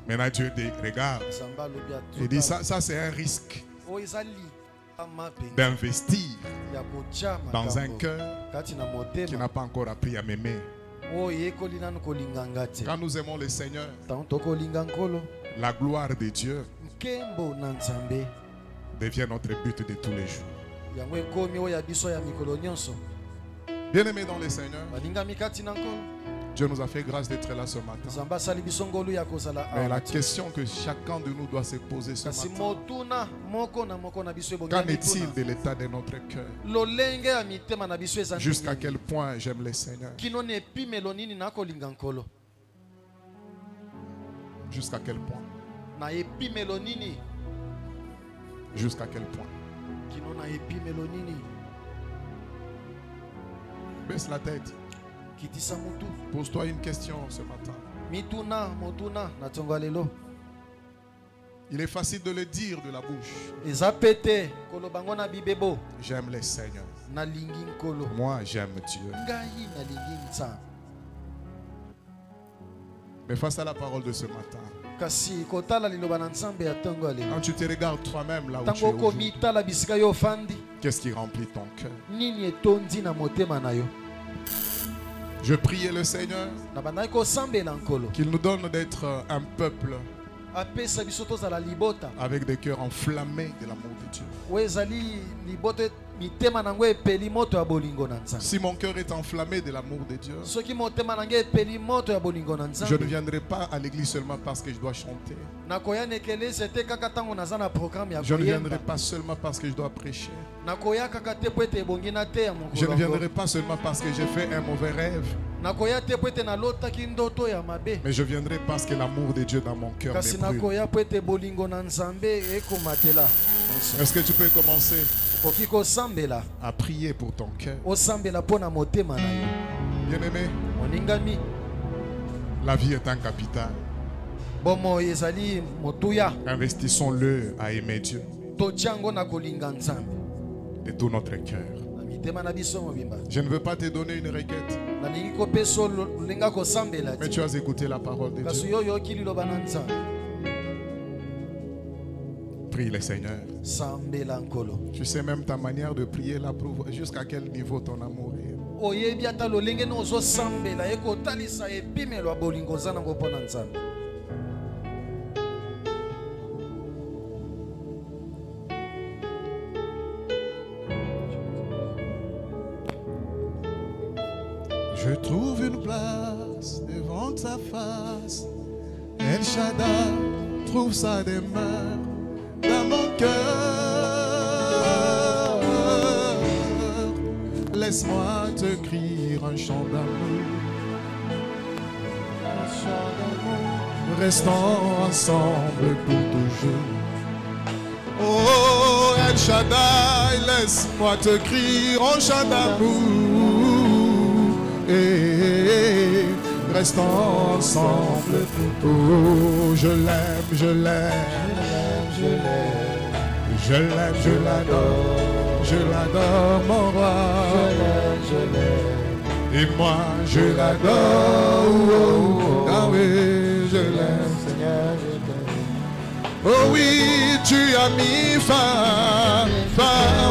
Maintenant Dieu regarde. nzambe alobi Il dit ça c'est un risque oyo eza likama penza d'investir ya kotia dans un makambo cœur kati na qui motema n'a pas encore appris à m'aimer. oyo ekoli nanu kolinganga te Quand nous aimons le Seigneur, ntango tokolinga nkolo la gloire de Dieu nkembo na nzambe devient notre but de tous les jours. yango ekomi oyo ya biso ya mikolo nyonso Bien-aimés dans le Seigneur, balingami kati na nkolo Dieu nous a fait grâce d'être là ce matin. nzambe asali biso ngolu ya kozala Mais la awa te. question que chacun de nous doit se poser ce kasi matin, motuna moko na moko na biso qu'en ebongi est-il de l'état de notre cœur? lolenge ya mitema na biso eza Jusqu'à ndenge quel point j'aime le Seigneur? kino na epimelo nini nakolinga nkolo Jusqu'à quel point? na epimelo nini Jusqu'à quel point? kino na epimelo nini Baisse la tête. kitisa mutu Pose-toi une question ce matin. mituna motuna na ntongo ya lelo Il est facile de le dire de la bouche. eza pete koloba ngo na bibebo J'aime le Seigneur. nalingi nkolo Moi, j'aime Dieu. ngai nalingi nzambe Mais face à la parole de ce matin, kasi kotala liloba na nzambe ya ntongo ya lelo quand tu te regardes toi-même là où tu es ntango aujourd'hui, komitala bisika yo ofandi qu'est-ce qui remplit ton cœur? nini etondi na motema na yo Je priais le Seigneur na bandaki kosambela nkolo qu'il nous donne d'être un peuple apesa biso tozala libota avec des cœurs enflammés de l'amour de Dieu. oyo ezali libota mitema nango epeli moto ya bolingo na nzambe Si mon cœur est enflammé de l'amour de Dieu, soki motema nange epeli moto ya bolingo na je ne nzambe viendrai pas à l'église seulement parce que je dois chanter. nakoya na ekelesi ete kaka ntango naza na programe ya Je ne viendrai koyemba pas seulement parce que je dois prêcher. nakoya kaka te po ete ebongi na te ya Je ne mokolo viendrai yango pas seulement parce que j'ai fait un mauvais rêve. nakoya te po ete nalotaki ndoto ya mabe Mais je viendrai parce que l'amour de Dieu dans mon cœur kasi me brûle. nakoya po ete bolingo na nzambe ekomatela Est-ce que tu peux commencer okoki kosambela à prier pour ton cœur? osambela mpo na motema na yo Bien-aimé, oningami la vie est un capital. bomoi ezali motuya Investissons-le à aimer Dieu totia yango na kolinga nzambe de tout notre cœur. na mitema na biso mobimba Je ne veux pas te donner une requête, nalingi kopesa lolenga kosambela mais te tu as écouté la parole de kasi Dieu. yo oyoki liloba na nzambe Prie le Seigneur. sambela nkolo Tu sais même ta manière de prier là prouve jusqu'à quel niveau ton amour est. oyebi ata lolenge ni ozosambela ekotalisa epimelo ya bolingo oza nango mpo na nzambe Je trouve une place devant ta face. El Shaddai trouve sa demeure dans mon cœur. Laisse-moi te crier un chant d'amour. Un chant d'amour. Restons ensemble pour toujours. Oh El Shaddai, laisse-moi te crier un chant d'amour. Et restons ensemble. Oh, je l'aime, je l'aime, je l'aime, je l'aime, je l'adore. je l'adore, mon roi. Et moi, je l'adore. Ah oui, je l'aime. Seigneur, je t'aime. Oh oui, tu as mis fin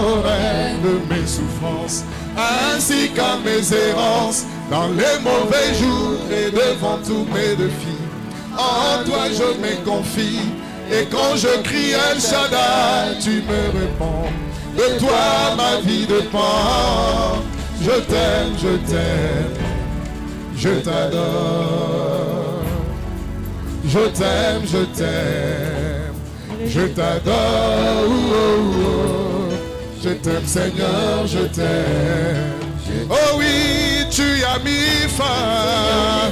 au règne de mes souffrances, ainsi qu'à mes errances, dans les mauvais jours et devant tous mes défis. En toi je me confie, et quand je crie El Shaddai, tu me réponds. De toi ma vie dépend. Je t'aime, je t'adore. Je t'aime, je t'adore. Je t'aime Seigneur, je t'aime. Oh oui, tu as mis fin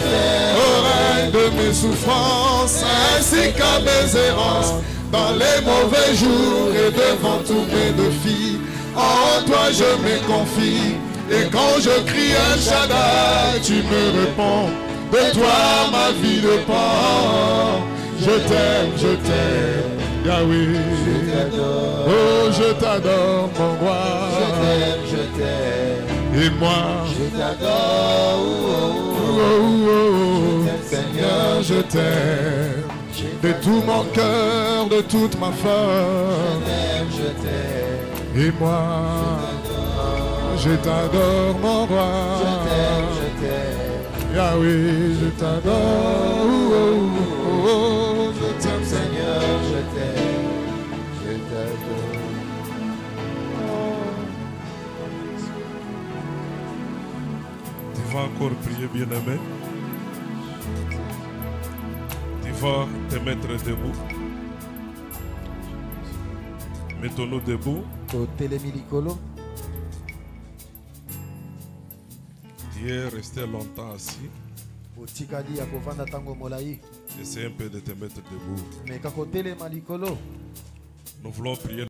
au règne de mes souffrances, ainsi qu'à mes errances, dans les mauvais jours et devant tous mes défis. En toi je me confie, et quand je crie El Shaddai, tu me réponds. De toi ma vie dépend. Je t'aime, Yahweh. Oh, je t'adore, mon roi. Je t'aime. Et moi, Je t'adore. Seigneur, je t'aime. De tout mon cœur, de toute ma force. Je t'aime. Et moi, je t'adore, mon roi. Je t'aime. Yahweh, je t'adore. Je t'aime, Seigneur, je t'aime. Je t'adore. Tu vas encore prier, bien-aimé. Tu vas te mettre debout. Mettons-nous debout. Totelemi likolo. Tu es resté longtemps assis. Otikali ya kovanda tango molai. Essaye un peu de te mettre debout. Mais kakotelema likolo. Nous voulons prier.